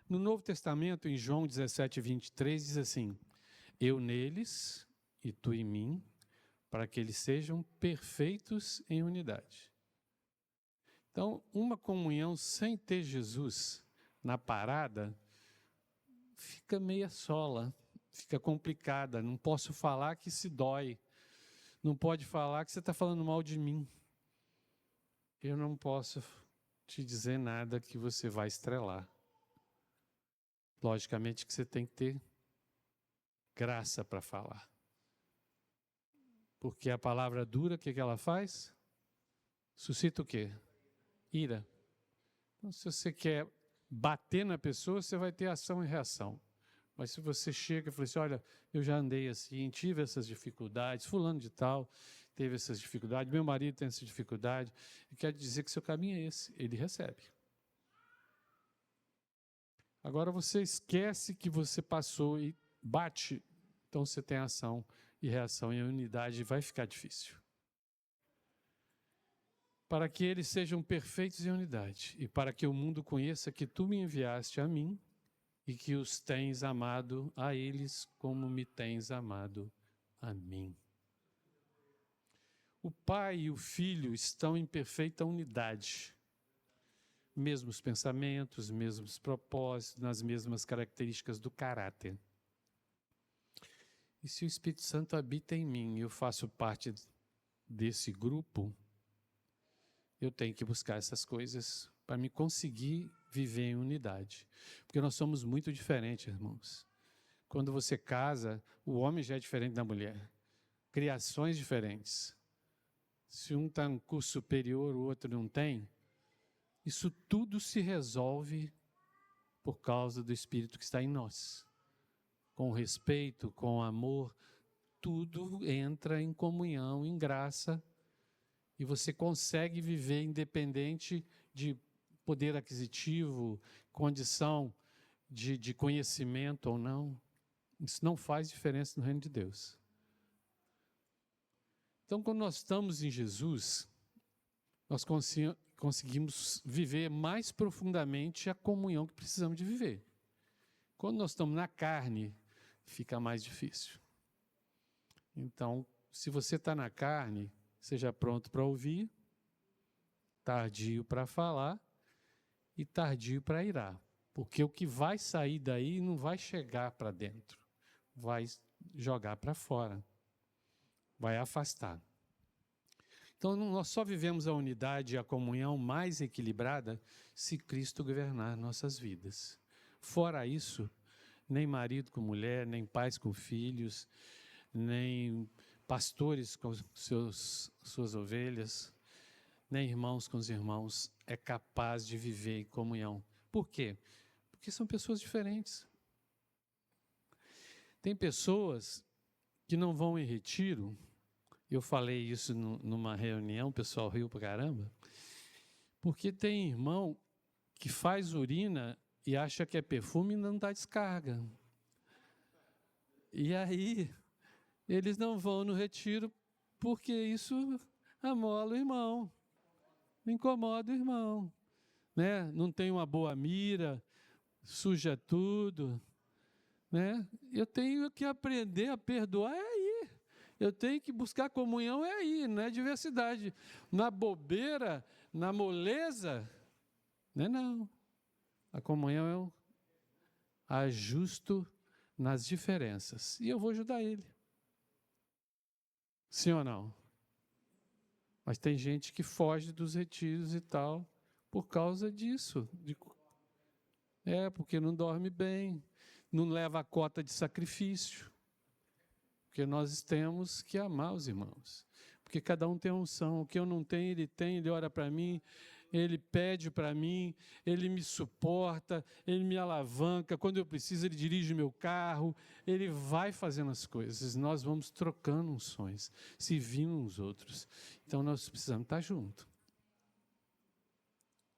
No Novo Testamento, em João 17:23, diz assim: eu neles e tu em mim, para que eles sejam perfeitos em unidade. Então, uma comunhão sem ter Jesus na parada fica meia sola, fica complicada. Não posso falar que se dói. Não pode falar que você está falando mal de mim. Eu não posso te dizer nada que você vai estrelar. Logicamente que você tem que ter graça para falar. Porque a palavra dura, o que ela faz? Suscita o quê? Ira. Então, se você quer bater na pessoa, você vai ter ação e reação. Mas se você chega e fala assim, olha, eu já andei assim, tive essas dificuldades, fulano de tal teve essas dificuldades, meu marido tem essa dificuldade, eu quero dizer que seu caminho é esse, ele recebe. Agora você esquece que você passou e bate, então você tem ação e reação, e a unidade vai ficar difícil. Para que eles sejam perfeitos em unidade, e para que o mundo conheça que tu me enviaste a mim, e que os tens amado a eles como me tens amado a mim. O Pai e o Filho estão em perfeita unidade. Mesmos pensamentos, mesmos propósitos, nas mesmas características do caráter. E se o Espírito Santo habita em mim e eu faço parte desse grupo, eu tenho que buscar essas coisas para me conseguir viver em unidade. Porque nós somos muito diferentes, irmãos. Quando você casa, o homem já é diferente da mulher. Criações diferentes. Se um está em curso superior, o outro não tem, isso tudo se resolve por causa do Espírito que está em nós. Com respeito, com amor, tudo entra em comunhão, em graça, e você consegue viver independente de poder aquisitivo, condição de conhecimento ou não. Isso não faz diferença no reino de Deus. Então, quando nós estamos em Jesus, nós conseguimos viver mais profundamente a comunhão que precisamos de viver. Quando nós estamos na carne, fica mais difícil. Então, se você está na carne, seja pronto para ouvir, tardio para falar e tardio para irar. Porque o que vai sair daí não vai chegar para dentro, vai jogar para fora, vai afastar. Então, nós só vivemos a unidade e a comunhão mais equilibrada se Cristo governar nossas vidas. Fora isso, nem marido com mulher, nem pais com filhos, nem pastores com suas ovelhas, nem irmãos com os irmãos é capaz de viver em comunhão. Por quê? Porque são pessoas diferentes. Tem pessoas que não vão em retiro. Eu falei isso numa reunião, o pessoal riu pra caramba, porque tem irmão que faz urina e acha que é perfume e não dá descarga. E aí, eles não vão no retiro porque isso amola o irmão, incomoda o irmão, né? Não tem uma boa mira, suja tudo, né? Eu tenho que aprender a perdoar aí. Eu tenho que buscar comunhão aí, não é diversidade. Na bobeira, na moleza, não. A comunhão é um ajusto nas diferenças. E eu vou ajudar ele. Sim ou não? Mas tem gente que foge dos retiros e tal por causa disso. Porque não dorme bem, não leva a cota de sacrifício. Porque nós temos que amar os irmãos. Porque cada um tem uma unção. O que eu não tenho, ele tem, ele ora para mim, ele pede para mim, ele me suporta, ele me alavanca. Quando eu preciso, ele dirige meu carro, ele vai fazendo as coisas. Nós vamos trocando unções, servindo uns outros. Então, nós precisamos estar juntos.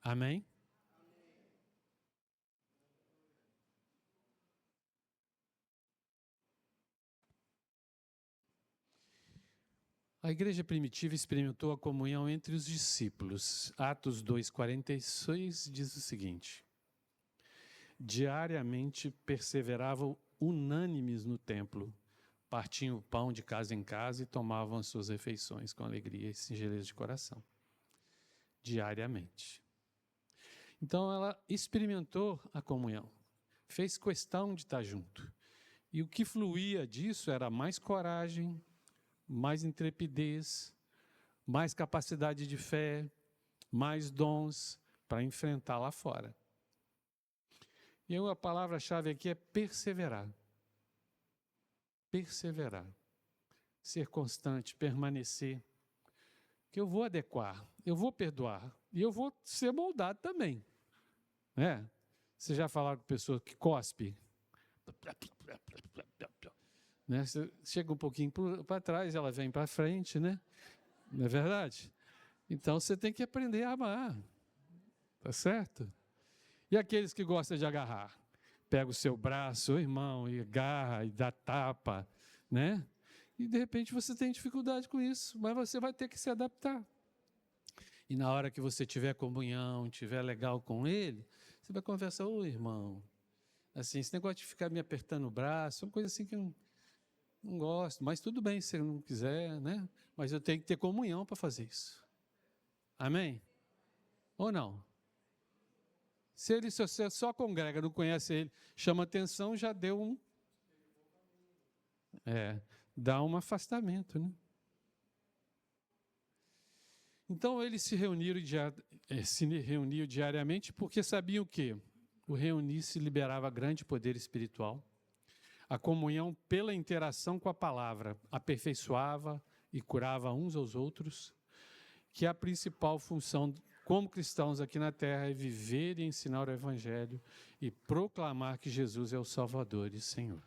Amém? A igreja primitiva experimentou a comunhão entre os discípulos. Atos 2,46 diz o seguinte: diariamente perseveravam unânimes no templo, partiam o pão de casa em casa e tomavam as suas refeições com alegria e singeleza de coração. Diariamente. Então ela experimentou a comunhão, fez questão de estar junto. E o que fluía disso era mais coragem, mais intrepidez, mais capacidade de fé, mais dons para enfrentar lá fora. E a palavra-chave aqui é perseverar. Perseverar. Ser constante, permanecer. Que eu vou adequar, eu vou perdoar e eu vou ser moldado também. Você já falaram com pessoas que cospe? Né? Você chega um pouquinho para trás, ela vem para frente, né? Não é verdade? Então você tem que aprender a amar, tá certo? E aqueles que gostam de agarrar? Pega o seu braço, o irmão, e agarra, e dá tapa, né? E de repente você tem dificuldade com isso, mas você vai ter que se adaptar. E na hora que você tiver comunhão, tiver legal com ele, você vai conversar: ô irmão, assim, esse negócio de ficar me apertando o braço, é uma coisa assim que eu não gosto, mas tudo bem se você não quiser, né? Mas eu tenho que ter comunhão para fazer isso. Amém? Ou não? Se você só congrega, não conhece ele, chama atenção, já deu dá um afastamento, né? Então eles se reuniram diariamente porque sabiam que o reunir-se liberava grande poder espiritual. A comunhão, pela interação com a palavra, aperfeiçoava e curava uns aos outros, que a principal função como cristãos aqui na terra é viver e ensinar o Evangelho e proclamar que Jesus é o Salvador e Senhor.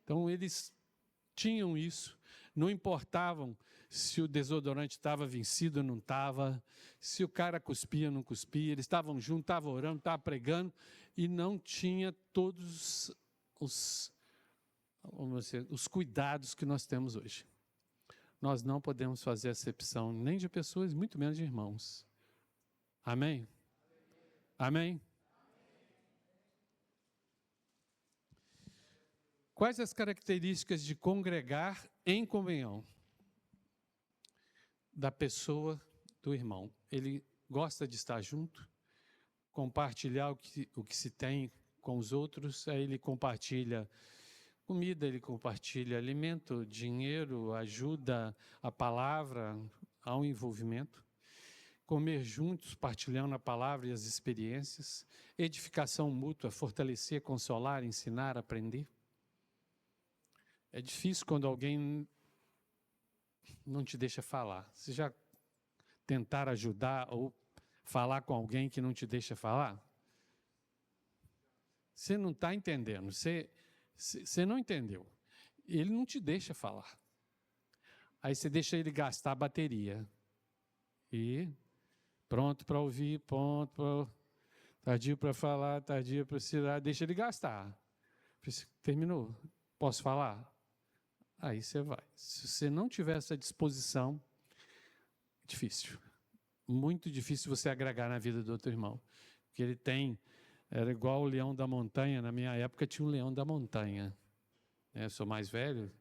Então eles tinham isso, não importavam se o desodorante estava vencido ou não estava, se o cara cuspia ou não cuspia, eles estavam juntos, estavam orando, estavam pregando, e não tinha todos os cuidados que nós temos hoje. Nós não podemos fazer acepção nem de pessoas, muito menos de irmãos. Amém? Amém? Quais as características de congregar em comunhão da pessoa do irmão? Ele gosta de estar junto, compartilhar o que se tem com os outros, aí ele compartilha comida, ele compartilha alimento, dinheiro, ajuda, a palavra, há um envolvimento. Comer juntos, partilhando a palavra e as experiências, edificação mútua, fortalecer, consolar, ensinar, aprender. É difícil quando alguém não te deixa falar. Você já tentaram ajudar ou falar com alguém que não te deixa falar? Você não está entendendo, você não entendeu. Ele não te deixa falar. Aí você deixa ele gastar a bateria. E pronto para ouvir, tardio para falar, tardio para tirar, deixa ele gastar. Terminou? Posso falar? Aí você vai. Se você não tiver essa disposição, difícil. Muito difícil você agregar na vida do outro irmão. Porque ele era igual o leão da montanha. Na minha época tinha um leão da montanha. Eu sou mais velho,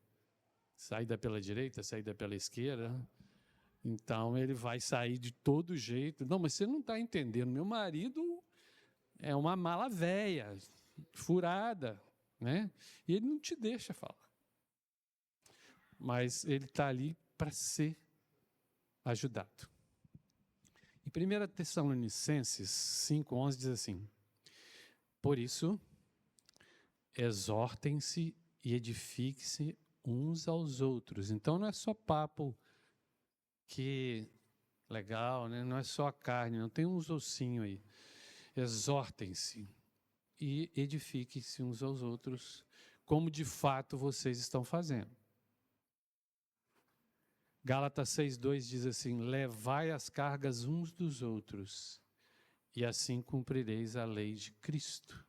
saída pela direita, saída pela esquerda. Então ele vai sair de todo jeito. Não, mas você não está entendendo. Meu marido é uma mala velha, furada, né? E ele não te deixa falar. Mas ele está ali para ser ajudado. Em 1 Tessalonicenses 5,11 diz assim: por isso, exortem-se e edifiquem-se uns aos outros. Então não é só papo que legal, né? Não é só a carne, não tem uns ossinhos aí. Exortem-se e edifiquem-se uns aos outros, como de fato vocês estão fazendo. Gálatas 6,2 diz assim: levai as cargas uns dos outros, e assim cumprireis a lei de Cristo.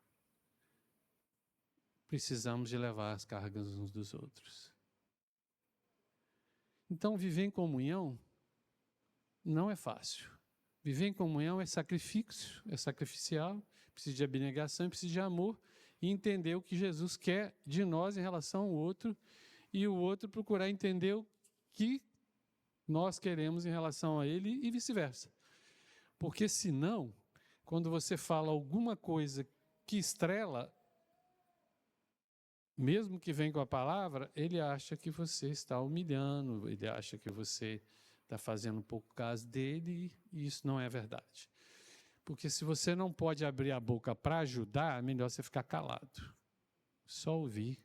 Precisamos de levar as cargas uns dos outros. Então, viver em comunhão não é fácil. Viver em comunhão é sacrifício, é sacrificial, precisa de abnegação, precisa de amor, e entender o que Jesus quer de nós em relação ao outro, e o outro procurar entender o que nós queremos em relação a ele e vice-versa. Porque senão, quando você fala alguma coisa que estrela, mesmo que venha com a palavra, ele acha que você está humilhando, ele acha que você está fazendo um pouco caso dele, e isso não é verdade. Porque se você não pode abrir a boca para ajudar, é melhor você ficar calado. Só ouvir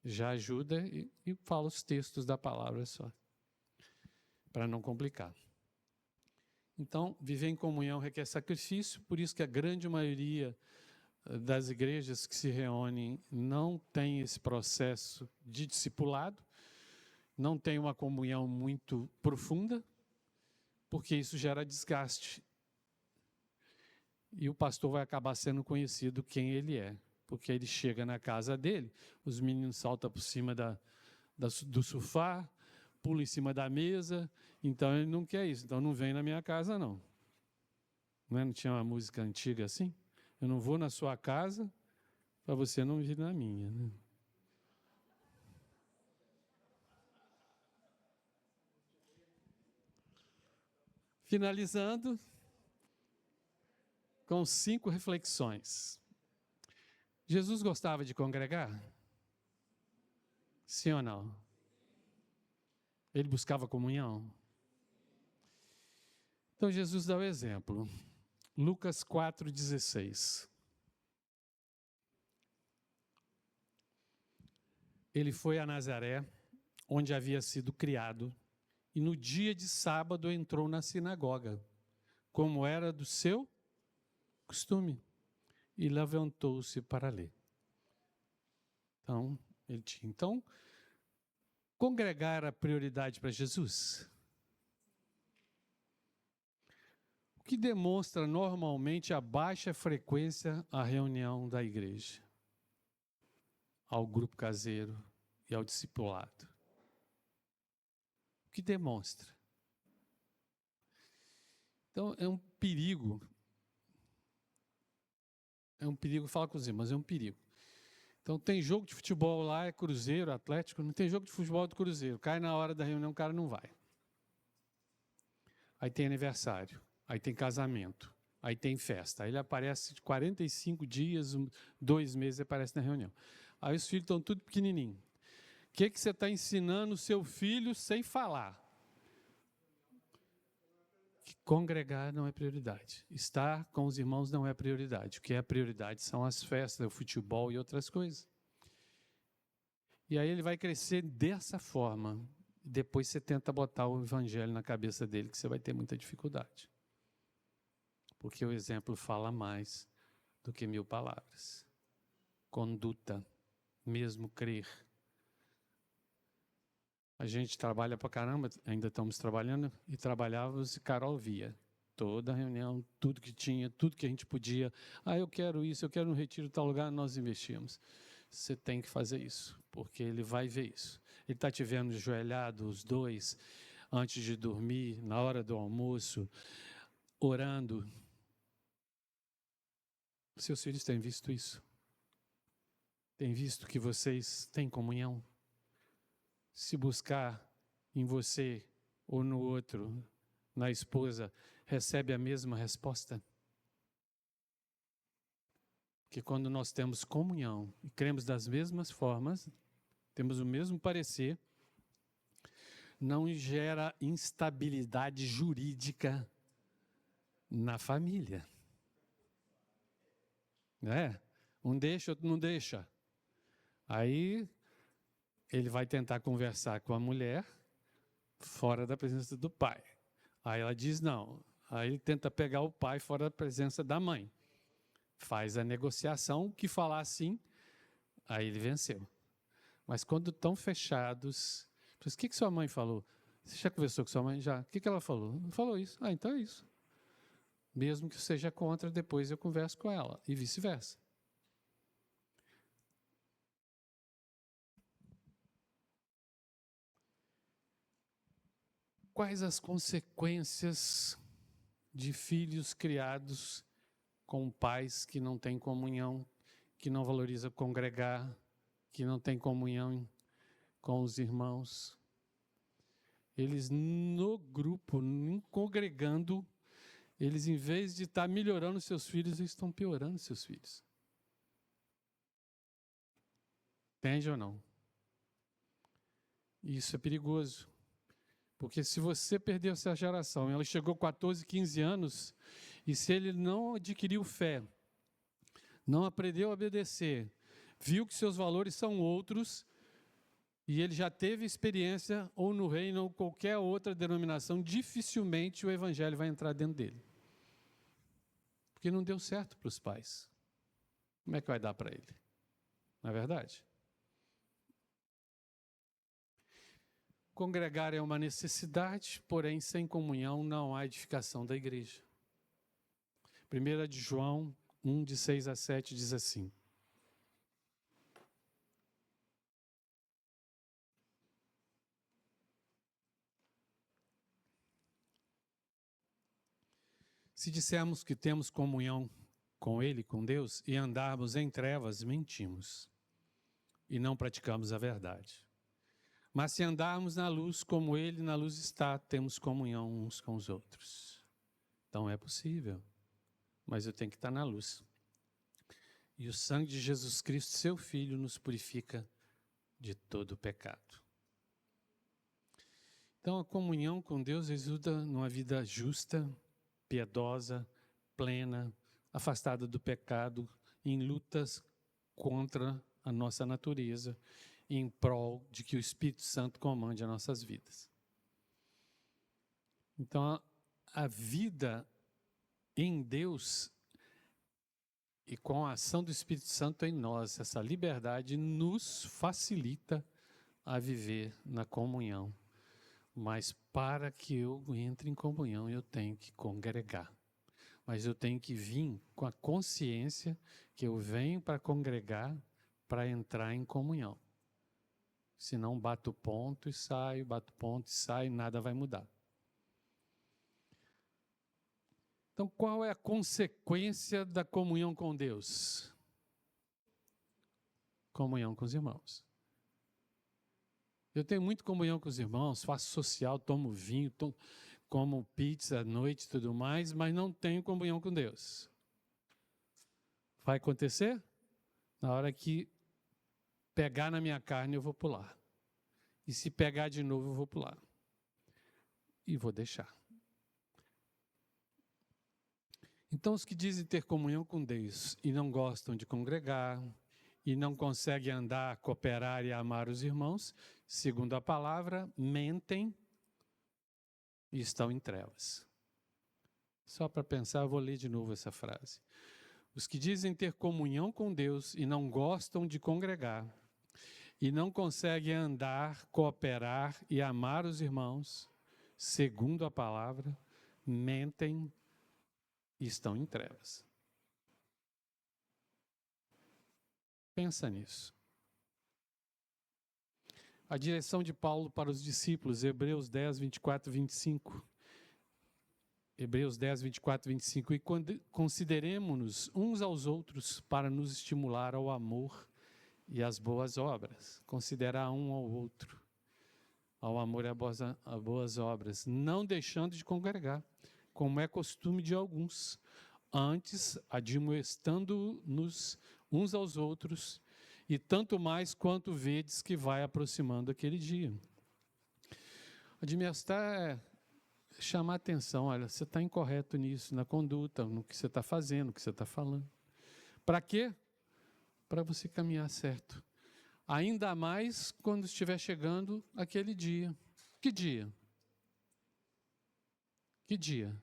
já ajuda e fala os textos da palavra só, para não complicar. Então, viver em comunhão requer sacrifício, por isso que a grande maioria das igrejas que se reúnem não tem esse processo de discipulado, não tem uma comunhão muito profunda, porque isso gera desgaste. E o pastor vai acabar sendo conhecido quem ele é, porque ele chega na casa dele, os meninos saltam por cima do sofá, pulam em cima da mesa, então ele não quer isso, então não vem na minha casa não. Não tinha uma música antiga assim? Eu não vou na sua casa para você não vir na minha, né? Finalizando com 5 reflexões. Jesus gostava de congregar? Sim ou não? Ele buscava comunhão? Então Jesus dá o exemplo. Lucas 4,16. Ele foi a Nazaré, onde havia sido criado, e no dia de sábado entrou na sinagoga, como era do seu costume, e levantou-se para ler. Então, congregar era prioridade para Jesus? O que demonstra normalmente a baixa frequência à reunião da igreja, ao grupo caseiro e ao discipulado. O que demonstra? Então, perigo. É um perigo, fala com os irmãos, é um perigo. Então, tem jogo de futebol lá, é Cruzeiro, Atlético, não tem jogo de futebol do Cruzeiro. Cai na hora da reunião, o cara não vai. Aí tem aniversário, aí tem casamento, aí tem festa. Aí ele aparece de 45 dias, 2 meses, aparece na reunião. Aí os filhos estão tudo pequenininhos. O que você está ensinando o seu filho sem falar? Que congregar não é prioridade. Estar com os irmãos não é prioridade. O que é prioridade são as festas, o futebol e outras coisas. E aí ele vai crescer dessa forma. Depois você tenta botar o evangelho na cabeça dele, que você vai ter muita dificuldade. Porque o exemplo fala mais do que 1000 palavras. Conduta, mesmo crer. A gente trabalha pra caramba, ainda estamos trabalhando, e trabalhávamos e Carol via. Toda reunião, tudo que tinha, tudo que a gente podia. Eu quero isso, eu quero um retiro em tal lugar, nós investimos. Você tem que fazer isso, porque ele vai ver isso. Ele está te vendo ajoelhado, os dois, antes de dormir, na hora do almoço, orando. Seus filhos têm visto isso? Têm visto que vocês têm comunhão? Se buscar em você ou no outro, na esposa, recebe a mesma resposta? Porque quando nós temos comunhão e cremos das mesmas formas, temos o mesmo parecer, não gera instabilidade jurídica na família. Um deixa, outro não deixa. Aí ele vai tentar conversar com a mulher fora da presença do pai. Aí ela diz não. Aí ele tenta pegar o pai fora da presença da mãe. Faz a negociação, que falar assim, aí ele venceu. Mas quando estão fechados, o que sua mãe falou? Você já conversou com sua mãe? Já. O que ela falou? Não falou isso. Então é isso. Mesmo que seja contra, depois eu converso com ela. E vice-versa. Quais as consequências de filhos criados com pais que não têm comunhão, que não valorizam congregar, que não têm comunhão com os irmãos? Eles no grupo, congregando, eles em vez de estar melhorando seus filhos, eles estão piorando seus filhos. Entende ou não? Isso é perigoso. Porque se você perdeu essa geração, ela chegou 14, 15 anos, e se ele não adquiriu fé, não aprendeu a obedecer, viu que seus valores são outros, e ele já teve experiência, ou no reino, ou qualquer outra denominação, dificilmente o evangelho vai entrar dentro dele. Porque não deu certo para os pais. Como é que vai dar para ele? Não é verdade? Congregar é uma necessidade, porém, sem comunhão não há edificação da igreja. 1 de João 1, de 6 a 7, diz assim: se dissermos que temos comunhão com Ele, com Deus, e andarmos em trevas, mentimos, e não praticamos a verdade. Mas se andarmos na luz como Ele na luz está, temos comunhão uns com os outros. Então é possível, mas eu tenho que estar na luz. E o sangue de Jesus Cristo, seu Filho, nos purifica de todo o pecado. Então a comunhão com Deus resulta numa vida justa, piedosa, plena, afastada do pecado, em lutas contra a nossa natureza, em prol de que o Espírito Santo comande as nossas vidas. Então, a vida em Deus e com a ação do Espírito Santo em nós, essa liberdade nos facilita a viver na comunhão. Mas para que eu entre em comunhão, eu tenho que congregar. Mas eu tenho que vir com a consciência que eu venho para congregar, para entrar em comunhão. Senão bato ponto e saio, nada vai mudar. Então, qual é a consequência da comunhão com Deus? Comunhão com os irmãos. Eu tenho muito comunhão com os irmãos, faço social, tomo vinho, como pizza à noite e tudo mais, mas não tenho comunhão com Deus. Vai acontecer? Na hora que pegar na minha carne, eu vou pular. E se pegar de novo, eu vou pular. E vou deixar. Então, os que dizem ter comunhão com Deus e não gostam de congregar, e não conseguem andar, cooperar e amar os irmãos, segundo a palavra, mentem e estão em trevas. Só para pensar, eu vou ler de novo essa frase. Os que dizem ter comunhão com Deus e não gostam de congregar, e não conseguem andar, cooperar e amar os irmãos, segundo a palavra, mentem e estão em trevas. Pensa nisso. A direção de Paulo para os discípulos, Hebreus 10, 24 e 25. Hebreus 10, 24 e 25. E consideremo-nos uns aos outros para nos estimular ao amor e às boas obras. Considerar um ao outro, ao amor e a boas obras, não deixando de congregar, como é costume de alguns, antes admoestando-nos uns aos outros, e tanto mais quanto vedes que vai aproximando aquele dia. Admoestar é chamar atenção, olha, você está incorreto nisso, na conduta, no que você está fazendo, no que você está falando. Para quê? Para você caminhar certo. Ainda mais quando estiver chegando aquele dia. Que dia? Que dia?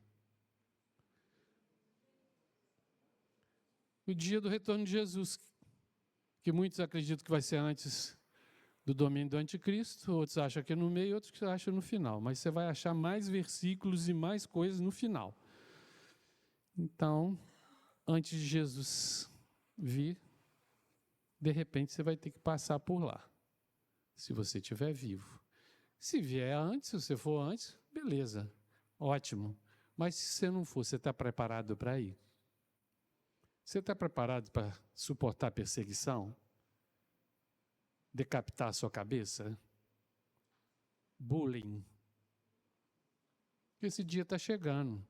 O dia do retorno de Jesus, que muitos acreditam que vai ser antes do domínio do anticristo, outros acham que é no meio, outros acham no final. Mas você vai achar mais versículos e mais coisas no final. Então, antes de Jesus vir, de repente você vai ter que passar por lá, se você estiver vivo. Se vier antes, se você for antes, beleza, ótimo. Mas se você não for, você está preparado para ir? Você está preparado para suportar perseguição? Decapitar a sua cabeça? Bullying? Esse dia está chegando.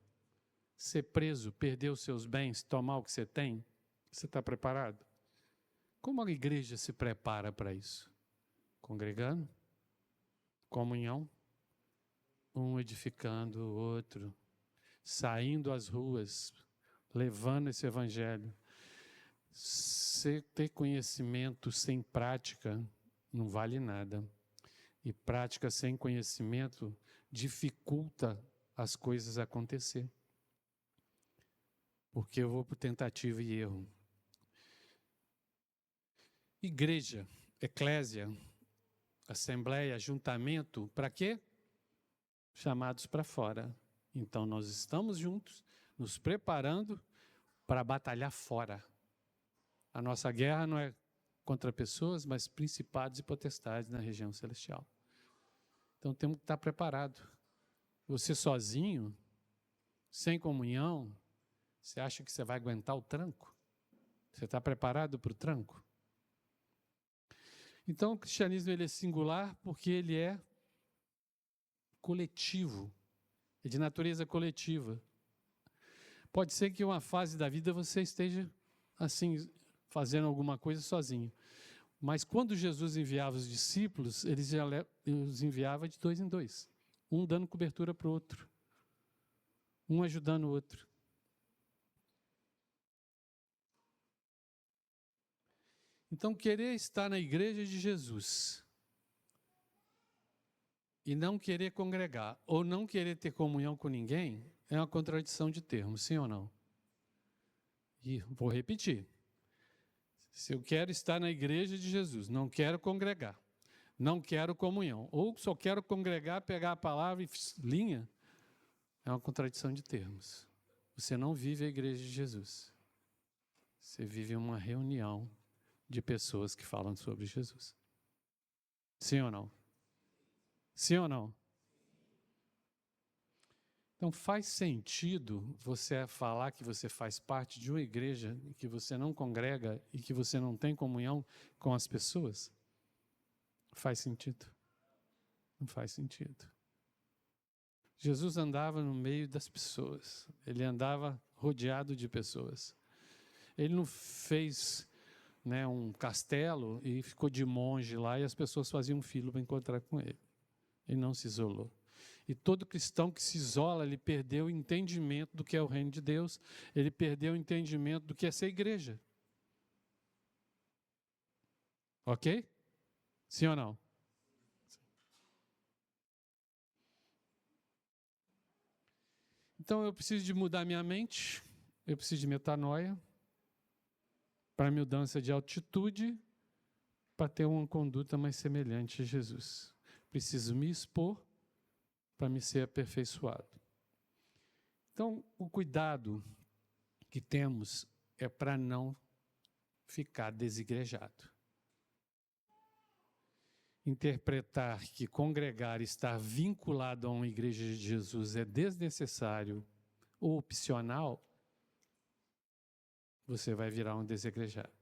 Ser preso, perder os seus bens, tomar o que você tem, você está preparado? Como a igreja se prepara para isso? Congregando? Comunhão? Um edificando o outro, saindo às ruas, levando esse evangelho. Ter conhecimento sem prática não vale nada. E prática sem conhecimento dificulta as coisas acontecer. Porque eu vou por tentativa e erro. Igreja, eclésia, assembleia, ajuntamento, para quê? Chamados para fora. Então nós estamos juntos, nos preparando para batalhar fora. A nossa guerra não é contra pessoas, mas principados e potestades na região celestial. Então temos que estar preparados. Você sozinho, sem comunhão, você acha que você vai aguentar o tranco? Você está preparado para o tranco? Então o cristianismo ele é singular porque ele é coletivo, é de natureza coletiva. Pode ser que em uma fase da vida você esteja assim, fazendo alguma coisa sozinho. Mas quando Jesus enviava os discípulos, ele os enviava de 2 em 2. Um dando cobertura para o outro. Um ajudando o outro. Então, querer estar na igreja de Jesus e não querer congregar, ou não querer ter comunhão com ninguém, é uma contradição de termos, sim ou não? E vou repetir. Se eu quero estar na igreja de Jesus, não quero congregar, não quero comunhão, ou só quero congregar, pegar a palavra e linha, é uma contradição de termos. Você não vive a igreja de Jesus. Você vive uma reunião de pessoas que falam sobre Jesus. Sim ou não? Sim ou não? Então, faz sentido você falar que você faz parte de uma igreja e que você não congrega e que você não tem comunhão com as pessoas? Faz sentido? Não faz sentido. Jesus andava no meio das pessoas. Ele andava rodeado de pessoas. Ele não fez, um castelo e ficou de monge lá e as pessoas faziam fila para encontrar com ele. Ele não se isolou. E todo cristão que se isola, ele perdeu o entendimento do que é o reino de Deus, ele perdeu o entendimento do que é ser igreja. Ok? Sim ou não? Então eu preciso de mudar minha mente, eu preciso de metanoia, para mudança de altitude, para ter uma conduta mais semelhante a Jesus. Preciso me expor para me ser aperfeiçoado. Então, o cuidado que temos é para não ficar desigrejado. Interpretar que congregar, estar vinculado a uma igreja de Jesus é desnecessário ou opcional, você vai virar um desigrejado.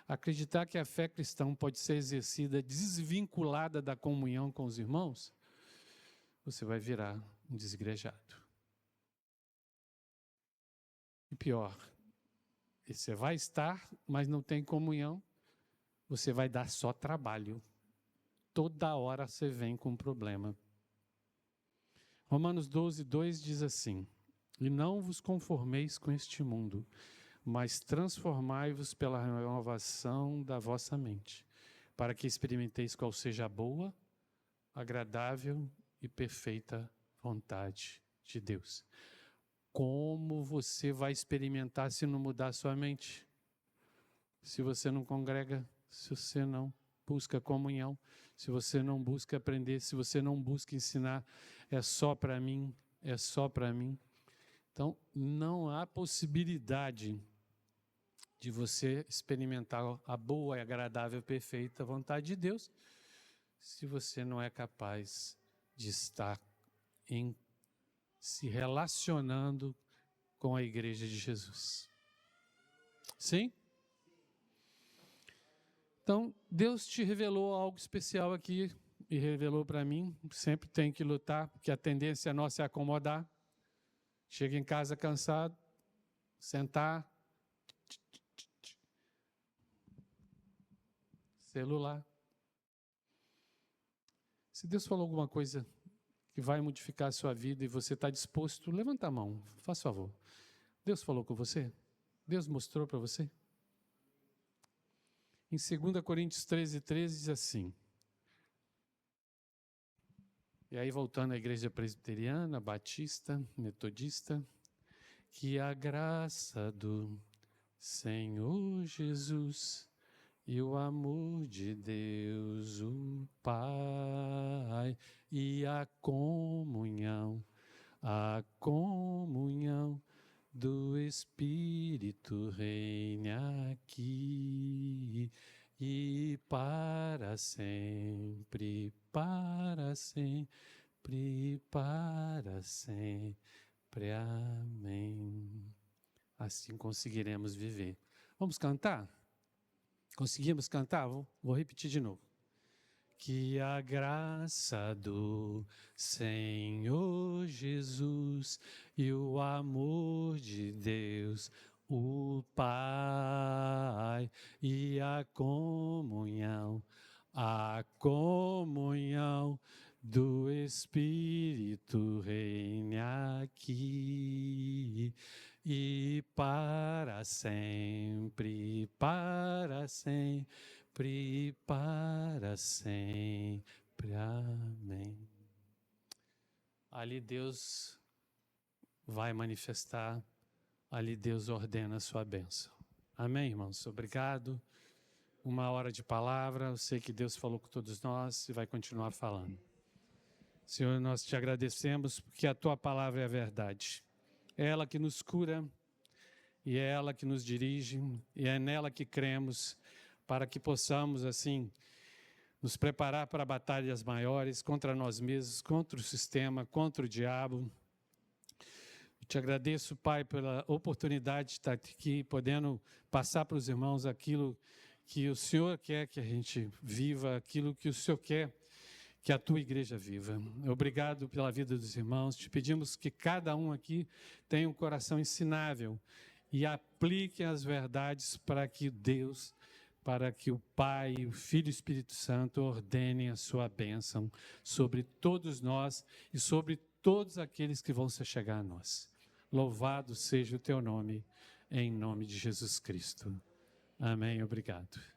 Acreditar que a fé cristã pode ser exercida desvinculada da comunhão com os irmãos, você vai virar um desigrejado. E pior, você vai estar, mas não tem comunhão, você vai dar só trabalho. Toda hora você vem com um problema. Romanos 12, 2 diz assim: e não vos conformeis com este mundo, mas transformai-vos pela renovação da vossa mente, para que experimenteis qual seja a boa, agradável e perfeita vontade de Deus. Como você vai experimentar se não mudar sua mente? Se você não congrega, se você não busca comunhão, se você não busca aprender, se você não busca ensinar, é só para mim, é só para mim. Então, não há possibilidade de você experimentar a boa, agradável, perfeita vontade de Deus, se você não é capaz de estar se relacionando com a igreja de Jesus. Sim? Então, Deus te revelou algo especial aqui, e revelou para mim. Sempre tem que lutar, porque a tendência nossa é acomodar. Chega em casa cansado, sentar, celular. Se Deus falou alguma coisa que vai modificar a sua vida e você está disposto, levanta a mão, faz favor. Deus falou com você? Deus mostrou para você? Em 2 Coríntios 13, 13 diz assim, e aí voltando à igreja presbiteriana, batista, metodista, que a graça do Senhor Jesus e o amor de Deus, o Pai, e a comunhão do Espírito reine aqui e para sempre, para sempre, para sempre. Amém. Assim conseguiremos viver. Vamos cantar? Conseguimos cantar? Vou repetir de novo. Que a graça do Senhor Jesus e o amor de Deus, o Pai, e a comunhão do Espírito reine aqui e para sempre, para sempre, para sempre. Amém. Ali Deus vai manifestar, ali Deus ordena a sua bênção. Amém, irmãos? Obrigado. 1 hora de palavra, eu sei que Deus falou com todos nós e vai continuar falando. Senhor, nós te agradecemos porque a tua palavra é a verdade. É ela que nos cura e é ela que nos dirige e é nela que cremos para que possamos, assim, nos preparar para batalhas maiores contra nós mesmos, contra o sistema, contra o diabo, Te agradeço, Pai, pela oportunidade de estar aqui, podendo passar para os irmãos aquilo que o Senhor quer que a gente viva, aquilo que o Senhor quer que a tua igreja viva. Obrigado pela vida dos irmãos. Te pedimos que cada um aqui tenha um coração ensinável e aplique as verdades para que Deus, para que o Pai, o Filho e o Espírito Santo ordenem a sua bênção sobre todos nós e sobre todos aqueles que vão se chegar a nós. Louvado seja o teu nome, em nome de Jesus Cristo. Amém. Obrigado.